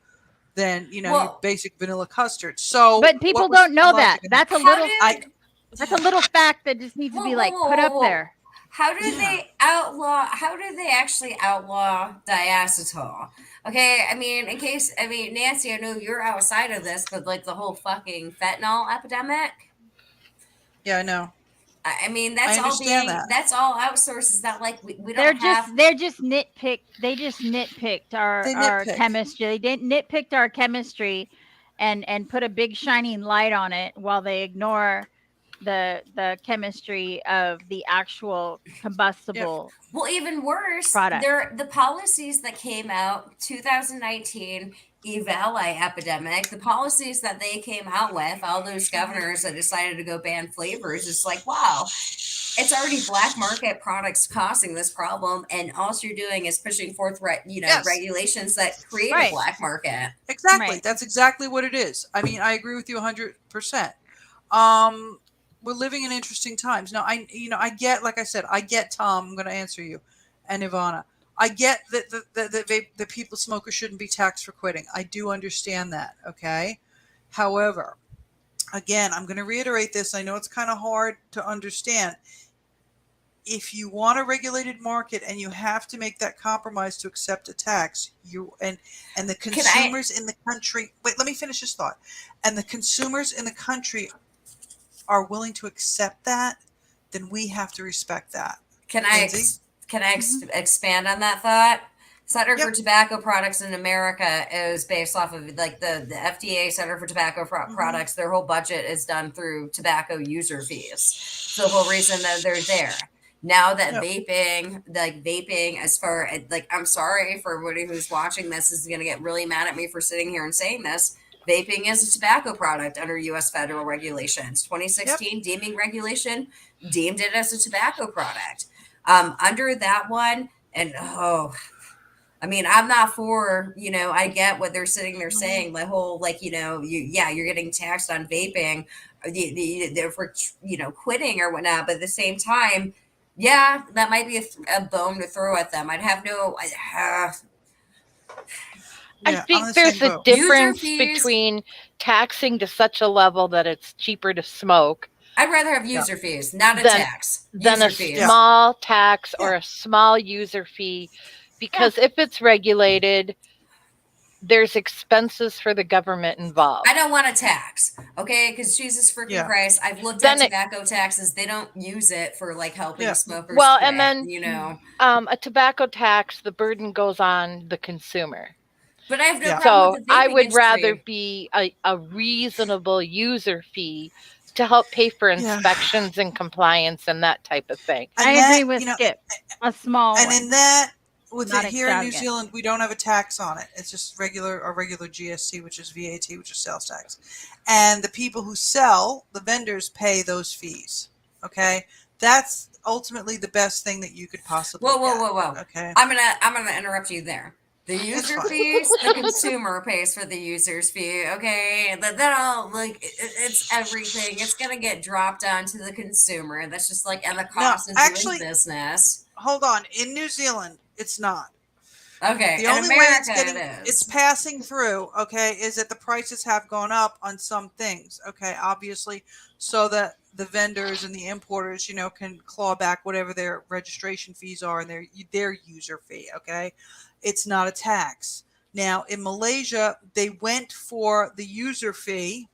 than your well. basic vanilla custard. So But people what was don't the know that. logic in that? That's a How little I did that's a little fact that just needs to whoa be whoa like whoa put whoa up whoa? there. How did Yeah. they outlaw? How did they actually outlaw diacetyl? Okay, Nancy, I know you're outside of this, but like the whole fucking fentanyl epidemic. Yeah, I know. I understand that. That's all outsourced. Is that like we They're don't just have they're just nitpick. They just nitpicked They our nitpick. chemistry. They didn't nitpicked our chemistry, and put a big shining light on it while they ignore the chemistry of the actual combustible Well, even worse, product. the policies that came out 2019 EVALI epidemic, the policies that they came out with, all those governors that decided to go ban flavors, it's like, wow, it's already black market products causing this problem, and all you're doing is pushing forth, Yes. regulations that create a Right. black market. Exactly. Right. That's exactly what it is. I mean, I agree with you 100%. We're living in interesting times. Now, I get, like I said, I get, Tom, I'm going to answer you, and Ivana. I get that the people smokers shouldn't be taxed for quitting. I do understand that, okay? However, again, I'm going to reiterate this. I know it's kind of hard to understand. If you want a regulated market and you have to make that compromise to accept a tax, and the consumers in the country, wait, let me finish this thought. And the consumers in the country are willing to accept that, then we have to respect that. Can I Lindsay? expand on that thought? Center Yep. for Tobacco Products in America is based off of like the FDA Center for Tobacco Products. Their whole budget is done through tobacco user fees. So the whole reason that they're there. Now that Yep. vaping, as far like, I'm sorry for everybody who's watching this is going to get really mad at me for sitting here and saying this. Vaping is a tobacco product under U.S. federal regulations. 2016 deeming regulation deemed it as a tobacco product. Under that one, and I mean, I'm not for, I get what they're sitting there saying, the whole, like, you're getting taxed on vaping, for, quitting or whatnot. But at the same time, yeah, that might be a bone to throw at them. I'd have no, I Yeah, I'm think the there's same a boat. difference fees. between taxing to such a level that it's cheaper to smoke I'd rather have user fees, not a than tax. than a User fees. small tax or Yeah. a small user fee, because if it's regulated, there's expenses for the government involved. I don't want a tax, okay? Because Jesus freaking Yeah. Christ, I've looked Then at it- tobacco taxes. They don't use it for like helping Yeah. smokers. Well, quit, and then a tobacco tax, the burden goes on the consumer. But I have no Yeah. problem So with the vaping I would industry. rather be a reasonable user fee to help pay for Yeah. inspections and compliance and that type of thing. And I that, agree with Skip. A small and one. in that, with Not it here in New extravagant. Zealand, we don't have a tax on it. It's just regular GST, which is VAT, which is sales tax. And the people who sell, the vendors, pay those fees. Okay, that's ultimately the best thing that you could possibly get. Whoa. Okay, I'm gonna interrupt you there. The user fine. fees, the consumer pays for the user's fee. Okay, that all it's everything. It's gonna get dropped onto the consumer. That's just like, and the cost of actually- doing business. hold on. In New Zealand, it's not. Okay, The in only way America it's passing through, okay, is that the prices have gone up on some things, okay, obviously, so that the vendors and the importers, can claw back whatever their registration fees are and their user fee, okay? It's not a tax. Now, in Malaysia, they went for the user fee,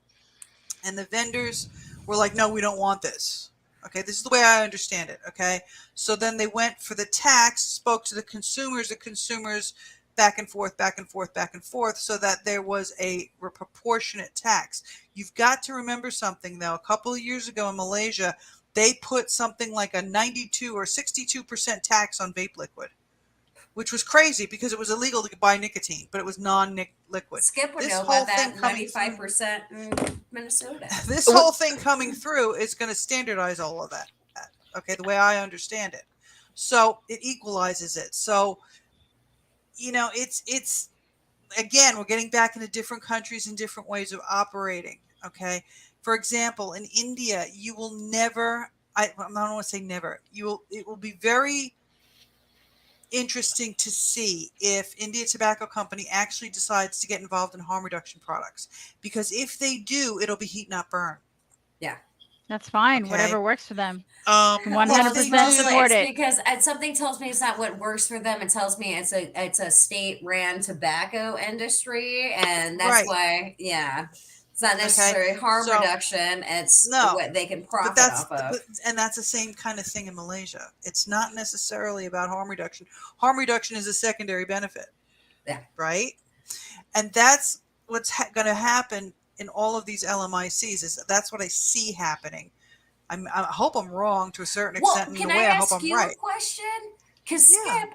and the vendors were like, no, we don't want this. Okay, this is the way I understand it. Okay, so then they went for the tax, spoke to the consumers back and forth, so that there was a proportionate tax. You've got to remember something, though. A couple of years ago in Malaysia, they put something like a 92 or 62% tax on vape liquid, which was crazy because it was illegal to buy nicotine, but it was non-liquid. Skip would This know whole about that. thing coming 95% in Minnesota. This whole thing coming through is going to standardize all of that. Okay, the way I understand it. So it equalizes it. So, it's again, we're getting back into different countries and different ways of operating. Okay. For example, in India, you will never, I don't want to say never, it will be very interesting to see if India Tobacco Company actually decides to get involved in harm reduction products, because if they do, it'll be heat not burn. Yeah, That's fine. Okay. Whatever works for them. Well, 100% they do- support it's it. because something tells me it's not what works for them. It tells me it's a state-ran tobacco industry, and that's Right. why, yeah, it's not necessarily harm So- reduction. It's No, what they can profit But off of. and that's the same kind of thing in Malaysia. It's not necessarily about harm reduction. Harm reduction is a secondary benefit. Yeah. Right? And that's what's going to happen in all of these LMICs. That's what I see happening. I hope I'm wrong to a certain Well, extent. In can a I way, I hope ask I'm you a right. question? Because Yeah.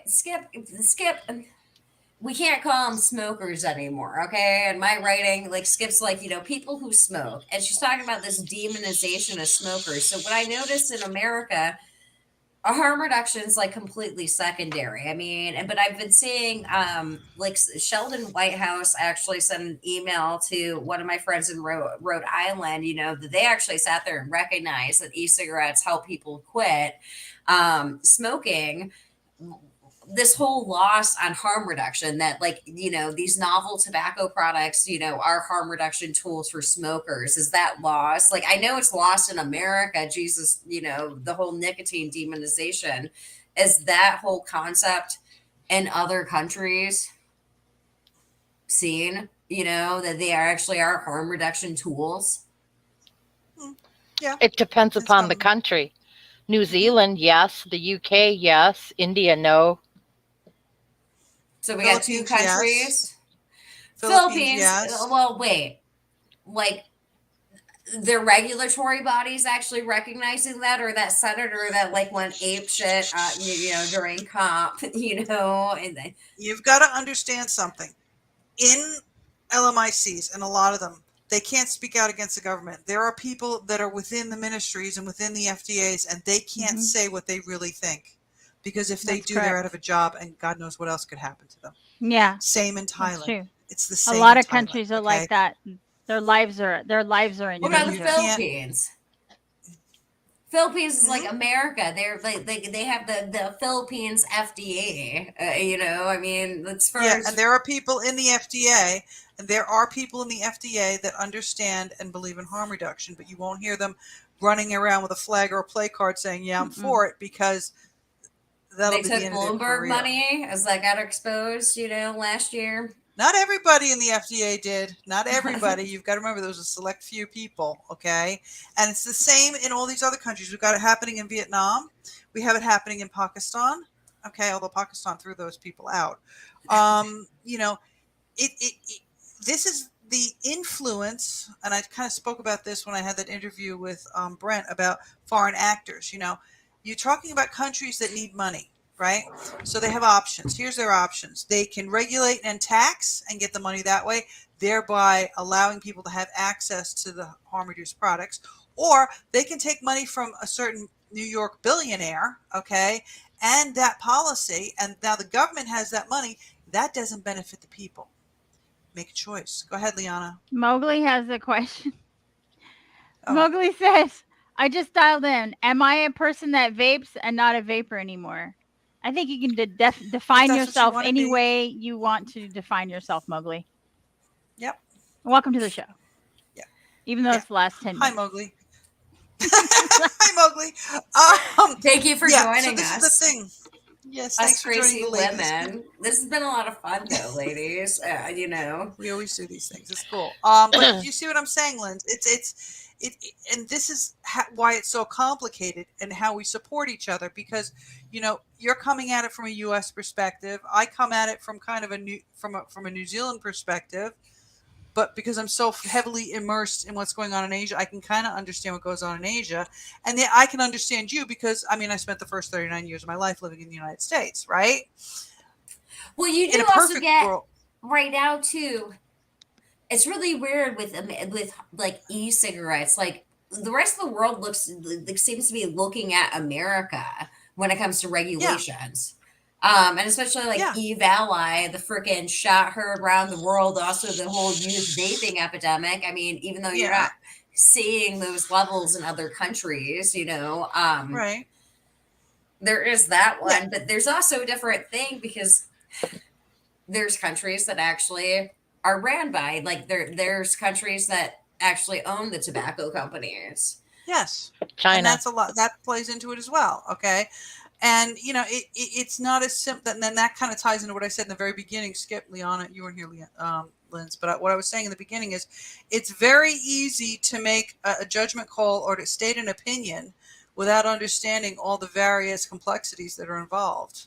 Skip, we can't call them smokers anymore, okay? And my writing, like, Skip's like, people who smoke. And she's talking about this demonization of smokers. So what I noticed in America, a harm reduction is like completely secondary. I mean, but I've been seeing like Sheldon Whitehouse actually sent an email to one of my friends in Rhode Island, that they actually sat there and recognized that e-cigarettes help people quit smoking. This whole loss on harm reduction, that, like, these novel tobacco products, are harm reduction tools for smokers, is that lost? Like, I know it's lost in America, Jesus, the whole nicotine demonization. Is that whole concept in other countries seen, that they are actually are harm reduction tools? Yeah. It depends In upon the some. country. New Zealand, yes. The UK, yes. India, no. So we got two Philippines, yes. countries. Philippines, Philippines, yes. well, wait, like, their regulatory bodies actually recognizing that, or that senator that, like, went ape shit, during COP, and You've got to understand something. In LMICs, and a lot of them, they can't speak out against the government. There are people that are within the ministries and within the FDAs, and they can't say what they really think. Because if they That's do, they're out of correct. a job, and God knows what else could happen to them. Yeah, Same in that's Thailand. true. It's the A same lot in of Thailand, countries are like okay? that. Their lives are in what You know, about the you danger. can't. Philippines? Philippines is like Mhm. America. They're like they have the Philippines FDA. I mean, as far Yeah, and as there are people in the FDA, and there are people in the FDA that understand and believe in harm reduction, but you won't hear them running around with a flag or a play card saying, "Yeah, I'm Mm-mm. for it," because that'll they be the took end of their Bloomberg career. money as that got exposed, last year. Not everybody in the FDA did. Not everybody. You've got to remember there was a select few people, okay? And it's the same in all these other countries. We've got it happening in Vietnam. We have it happening in Pakistan, okay? Although Pakistan threw those people out. You know, it this is the influence, and I kind of spoke about this when I had that interview with Brent about foreign actors. You're talking about countries that need money, right? So they have options. Here's their options: they can regulate and tax and get the money that way, thereby allowing people to have access to the harm reduced products, or they can take money from a certain New York billionaire, okay, and that policy, and now the government has that money. That doesn't benefit the people. Make a choice. Go ahead, Liana. Mowgli has a question. Oh, Mowgli says, I just dialed in. Am I a person that vapes and not a vapor anymore? I think you can if define that's what you yourself want to any be. way you want to define yourself, Mowgli. Yep. Welcome to the show, Yeah. even though Yeah. it's the last 10 Hi, minutes. Mowgli. Hi, Mowgli. Thank you for Yeah. So joining this is the us, thing. Yes. us Thanks for joining crazy the ladies. women. This has been a lot of fun, though, ladies. We always do these things. It's cool. But you see what I'm saying, Lynn? And this is why it's so complicated and how we support each other, because you're coming at it from a U.S. perspective. I come at it from kind of from a New Zealand perspective. But because I'm so heavily immersed in what's going on in Asia, I can kind of understand what goes on in Asia, and then I can understand you because I spent the first 39 years of my life living in the United States, right? Well, you In do a also perfect get world, right now too. It's really weird with like e-cigarettes. Like, the rest of the world seems to be looking at America when it comes to yeah, regulations. And especially like yeah, Eve Ally, the freaking shot heard around the world. Also, the whole youth vaping epidemic. I mean, even though you're yeah, not seeing those levels in other countries, right, there is that yeah, one. But there's also a different thing, because there's countries that actually are ran by, like, there's countries that actually own the tobacco companies. yes, and China. that's a lot that plays into it as well. Okay, and it's not as simple. And then that kind of ties into what I said in the very beginning. Skip, Liana, you weren't here, Linz, but what I was saying in the beginning is it's very easy to make a judgment call or to state an opinion without understanding all the various complexities that are involved.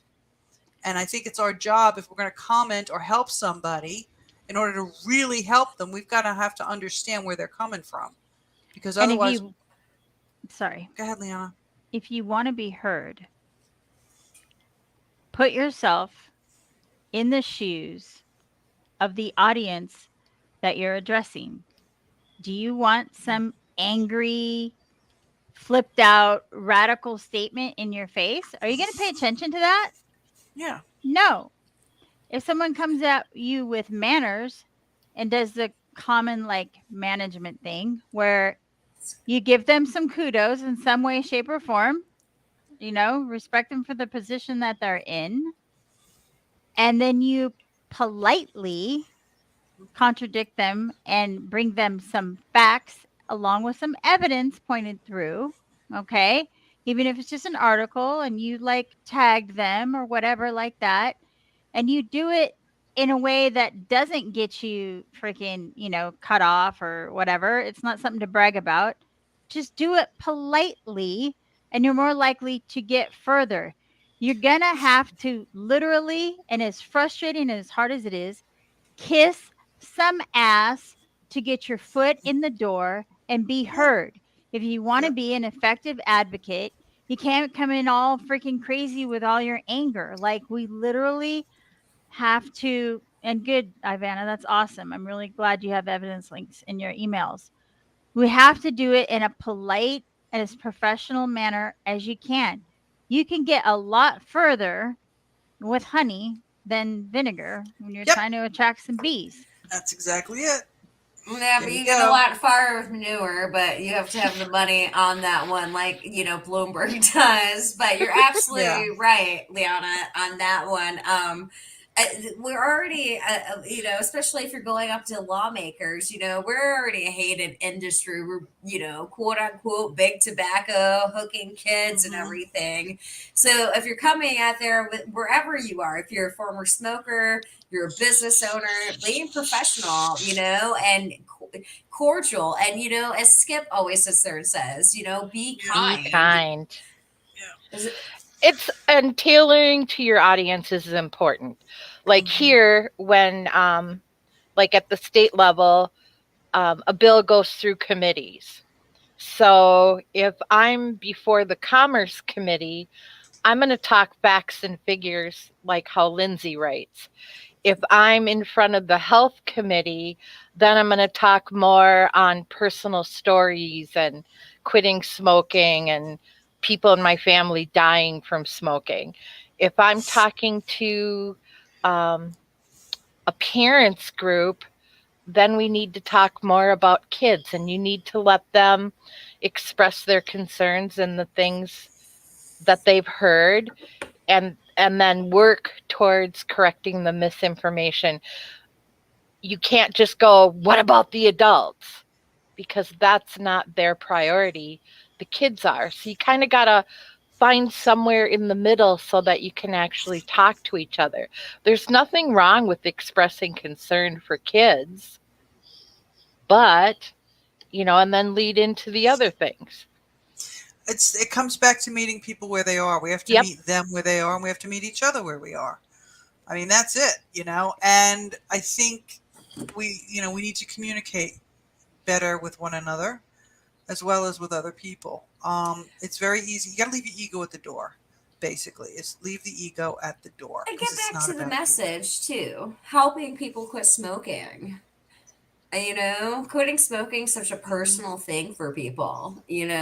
And I think it's our job, if we're going to comment or help somebody, in order to really help them, we've got to have to understand where they're coming from, because And if otherwise, you sorry, Go ahead, Liana. if you want to be heard, put yourself in the shoes of the audience that you're addressing. Do you want some angry, flipped out, radical statement in your face? Are you going to pay attention to that? Yeah. No. If someone comes at you with manners and does the common like management thing where you give them some kudos in some way, shape, or form, respect them for the position that they're in, and then you politely contradict them and bring them some facts along with some evidence pointed through, okay? Even if it's just an article and you like tagged them or whatever like that, and you do it in a way that doesn't get you freaking, cut off or whatever. It's not something to brag about. Just do it politely and you're more likely to get further. You're going to have to literally, and as frustrating and as hard as it is, kiss some ass to get your foot in the door and be heard. If you want to Yep. be an effective advocate, you can't come in all freaking crazy with all your anger. Like, we literally have to, and good, Ivana, that's awesome. I'm really glad you have evidence links in your emails. We have to do it in a polite and as professional manner as you can. You can get a lot further with honey than vinegar when you're Yep. trying to attract some bees. That's exactly it. Yeah, There but you you get a go. lot farther with manure, but you have to have the money on that one, like, Bloomberg does. But you're absolutely right, Liana, on that one. We're already, especially if you're going up to lawmakers, we're already a hated industry. We're, quote unquote, big tobacco, hooking kids and everything. So if you're coming out there with wherever you are, if you're a former smoker, you're a business owner, being professional, and cordial. And, as Skip always sits there and says, be kind. Be kind. Yeah. It's and tailoring to your audiences is important. Like here, when like at the state level, a bill goes through committees. So if I'm before the Commerce Committee, I'm going to talk facts and figures like how Lindsay writes. If I'm in front of the Health Committee, then I'm going to talk more on personal stories and quitting smoking and people in my family dying from smoking. If I'm talking to a parents group, then we need to talk more about kids, and you need to let them express their concerns and the things that they've heard, and then work towards correcting the misinformation. You can't just go, what about the adults? Because that's not their priority. The kids are. So you kind of got to find somewhere in the middle so that you can actually talk to each other. There's nothing wrong with expressing concern for kids, but, and then lead into the other things. It comes back to meeting people where they are. We have to meet them where they are, and we have to meet each other where we are. I mean, that's it, and I think we need to communicate better with one another as well as with other people. It's very easy. You got to leave your ego at the door. Basically, it's leave the ego at the door. And get back to the message too. Helping people quit smoking. Quitting smoking is such a personal thing for people, Yeah.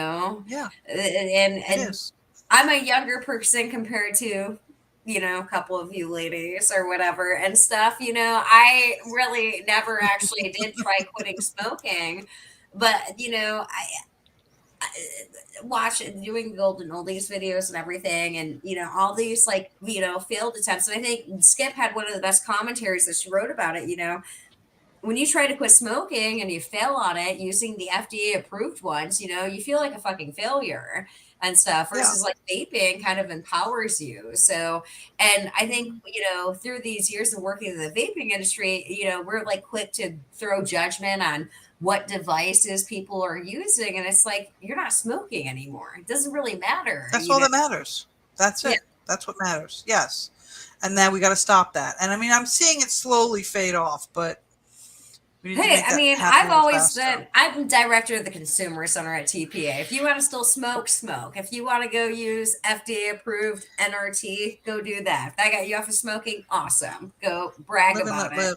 And It is. I'm a younger person compared to, a couple of you ladies or whatever and stuff. I really never actually did try quitting smoking, but, I watch doing golden oldies videos and everything, and all these failed attempts. And I think Skip had one of the best commentaries that she wrote about it. When you try to quit smoking and you fail on it using the FDA approved ones, you feel like a fucking failure and stuff, versus like vaping kind of empowers you. So, and I think, through these years of working in the vaping industry, we're like quick to throw judgment on what devices people are using. And it's like, you're not smoking anymore. It doesn't really matter. That's all that matters. That's it. Yeah. That's what matters. Yes. And then we got to stop that. And I mean, I'm seeing it slowly fade off, but We need to Hey, make I that mean, happen I've a little always faster. been, I'm director of the Consumer Center at TPA. If you want to still smoke, smoke. If you want to go use FDA approved NRT, go do that. If that got you off of smoking, awesome. Go brag Live and about let it. live.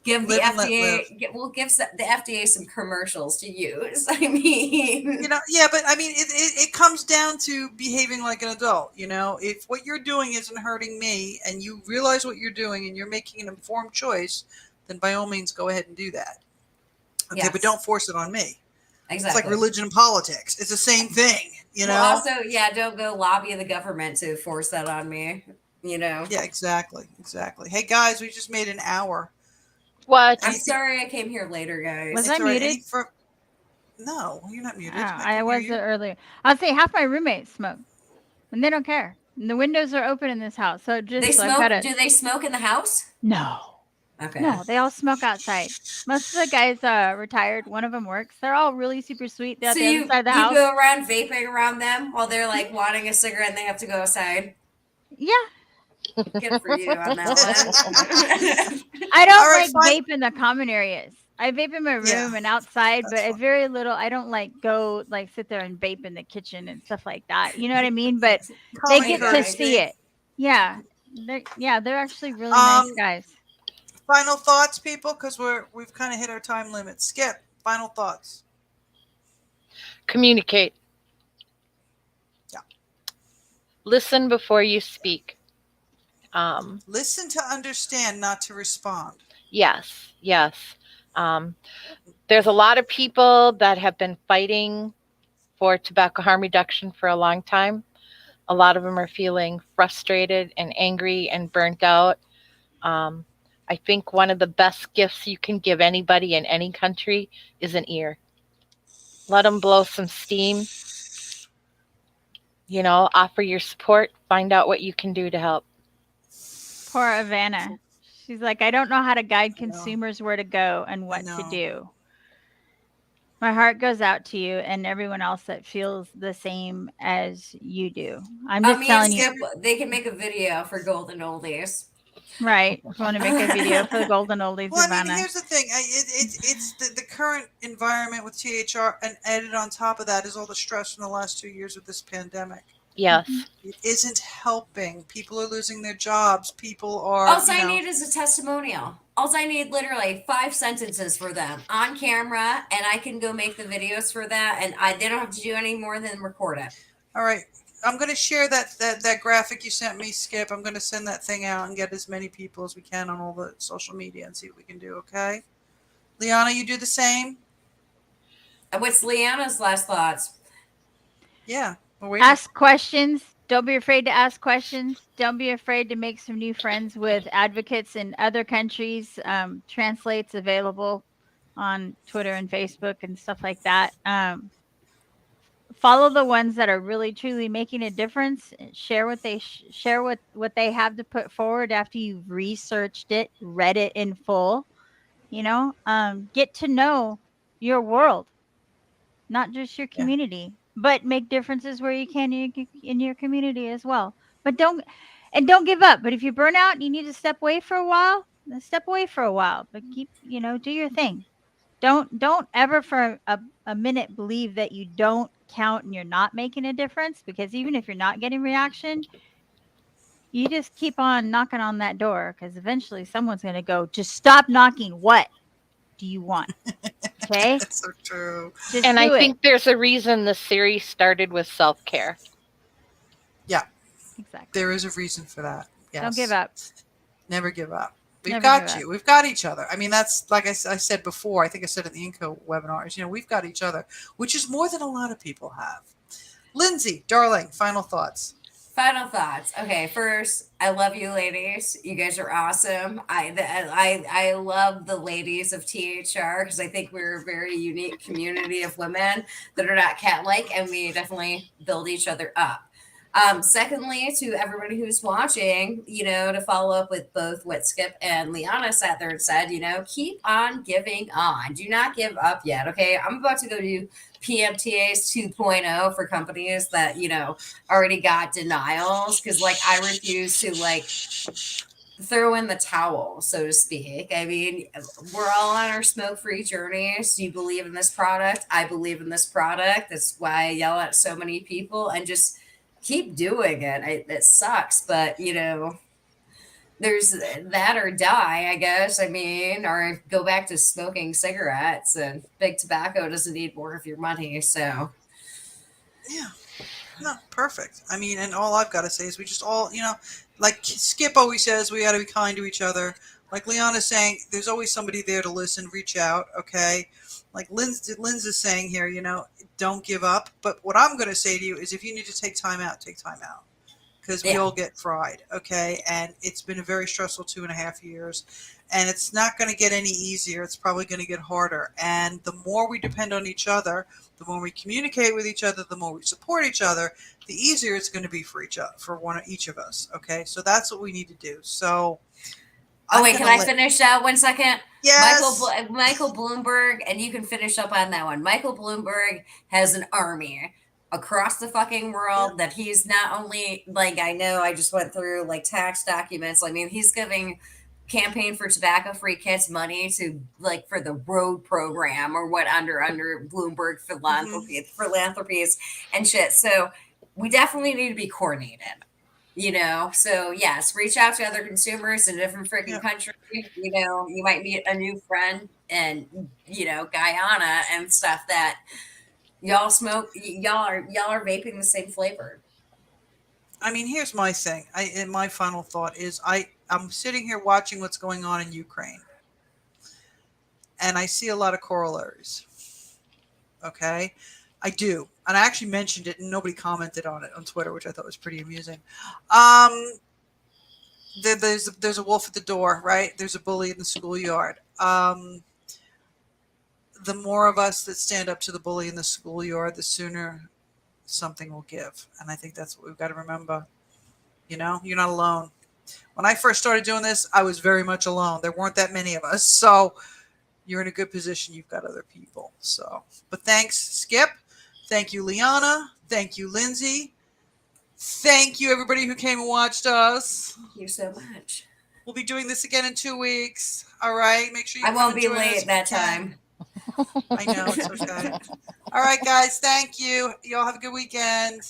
Give the Live and let live. FDA, we'll give the FDA some commercials to use. I mean, You know, yeah, but I mean, it comes down to behaving like an adult. You know, if what you're doing isn't hurting me and you realize what you're doing and you're making an informed choice, then by all means go ahead and do that. Okay, yes, but don't force it on me. It's like exactly. religion and politics. It's the same thing, you know? Well, also, yeah, don't go lobby the government to force that on me, you know? Yeah, exactly. Exactly. Hey, guys, we just made an hour. What? I'm Anything- sorry I came here later, guys. Was It's I all right. muted? No, you're not Oh, muted. I I can was hear you. earlier. I'll say half my roommates smoke, and they don't care. And the windows are open in this house, so They I've smoke? got a Do they smoke in the house? no, Okay. no. They all smoke outside. Most of the guys retired. One of them works. They're all really super sweet. They're So at the other you side of the you house. go around vaping around them while they're like wanting a cigarette and they have to go outside. Yeah, Good for you on that one. I don't All right, like fine. vape in the common areas. I vape in my room Yeah, and outside, but that's I fine. very little. I don't like go like sit there and vape in the kitchen and stuff like that. You know what I mean? But they Common get to courtesy. see it. Yeah, they're actually really nice guys. Final thoughts, people, because we've kind of hit our time limit. Skip. Final thoughts. Communicate. Yeah. Listen before you speak. Listen to understand, not to respond. Yes, yes. There's a lot of people that have been fighting for tobacco harm reduction for a long time. A lot of them are feeling frustrated and angry and burnt out. I think one of the best gifts you can give anybody in any country is an ear. Let them blow some steam. Offer your support. Find out what you can do to help. Poor Ivana. She's like, I don't know how to guide I know. consumers where to go and I what to know. do. My heart goes out to you and everyone else that feels the same as you do. I'm just Me and telling you, Skip, they can make a video for Golden Oldies. right? If you want to make a video for the Golden Oldies, Well, I mean, Ivana. here's the thing. It's the current environment with THR, and added on top of that is all the stress from the last 2 years with this pandemic. Yes. It isn't helping. People are losing their jobs. People are, All I need is a testimonial. All I need literally 5 sentences for them on camera, and I can go make the videos for that, and they don't have to do any more than record it. All right. I'm going to share that graphic you sent me, Skip. I'm going to send that thing out and get as many people as we can on all the social media and see what we can do, okay? Liana, you do the same? And what's Leanna's last thoughts? Yeah. We're waiting. Ask questions. Don't be afraid to ask questions. Don't be afraid to make some new friends with advocates in other countries. Translates available on Twitter and Facebook and stuff like that. Follow the ones that are really truly making a difference. Share what they share what they have to put forward after you've researched it, read it in full. Get to know your world, not just your Yeah. community, but make differences where you can in your community as well. But don't give up. But if you burn out and you need to step away for a while, then step away for a while. But keep, do your thing. Don't ever for a minute believe that you don't count and you're not making a difference, because even if you're not getting reaction, you just keep on knocking on that door, because eventually someone's going to go, just stop knocking. What do you want? Okay. That's so true. Just And do I it. think there's a reason the series started with self-care. Yeah. Exactly. There is a reason for that. Yes. Don't give up. Never give up. We've Never got give you. up. We've got each other. I mean, that's like I said before. I think I said in the Inco webinars. We've got each other, which is more than a lot of people have. Lindsay, darling, final thoughts. Final thoughts. Okay, first, I love you, ladies. You guys are awesome. I love the ladies of THR because I think we're a very unique community of women that are not cat-like, and we definitely build each other up. Secondly, to everybody who's watching, to follow up with both what Skip and Liana sat there and said, keep on giving on. Do not give up yet. Okay, I'm about to go do PMTAs 2.0 for companies that already got denials, because I refuse to throw in the towel, so to speak. I mean, we're all on our smoke-free journeys. You believe in this product. I believe in this product. That's why I yell at so many people and just keep doing it. It sucks, but there's that or die, I guess. I mean, or go back to smoking cigarettes, and big tobacco doesn't need more of your money. So, Yeah. No, perfect. I mean, and all I've got to say is we just all, like Skip always says, we got to be kind to each other. Like Liana's saying, there's always somebody there to listen, reach out, okay? Like Lynn's is saying here, don't give up. But what I'm going to say to you is if you need to take time out, take time out. Because we yeah. all get fried, okay? And it's been a very stressful 2.5 years. And it's not going to get any easier. It's probably going to get harder. And the more we depend on each other, the more we communicate with each other, the more we support each other, the easier it's going to be for each of us, okay? So that's what we need to do. So Oh, wait, can I finish out 1 second? Yes. Michael Bloomberg, and you can finish up on that one. Michael Bloomberg has an army across the fucking world that he's not only, like, I know I just went through, like, tax documents. I mean, he's giving campaign for tobacco-free kids money to, like, for the road program or what under Bloomberg philanthropies and shit. So we definitely need to be coordinated. So yes, reach out to other consumers in a different freaking country. You might meet a new friend in, Guyana and stuff that y'all smoke. Y'all are vaping the same flavor. I mean, here's my thing. And my final thought is I'm sitting here watching what's going on in Ukraine, and I see a lot of corollaries. Okay, I do. And I actually mentioned it and nobody commented on it on Twitter, which I thought was pretty amusing. There's a wolf at the door, right? There's a bully in the schoolyard. The more of us that stand up to the bully in the schoolyard, the sooner something will give. And I think that's what we've got to remember. You're not alone. When I first started doing this, I was very much alone. There weren't that many of us. So you're in a good position. You've got other people. So, but thanks, Skip. Thank you, Liana. Thank you, Lindsay. Thank you, everybody who came and watched us. Thank you so much. We'll be doing this again in 2 weeks. All right. Make sure you I won't be late that time. I know. It's okay. All right, guys. Thank you. You all have a good weekend.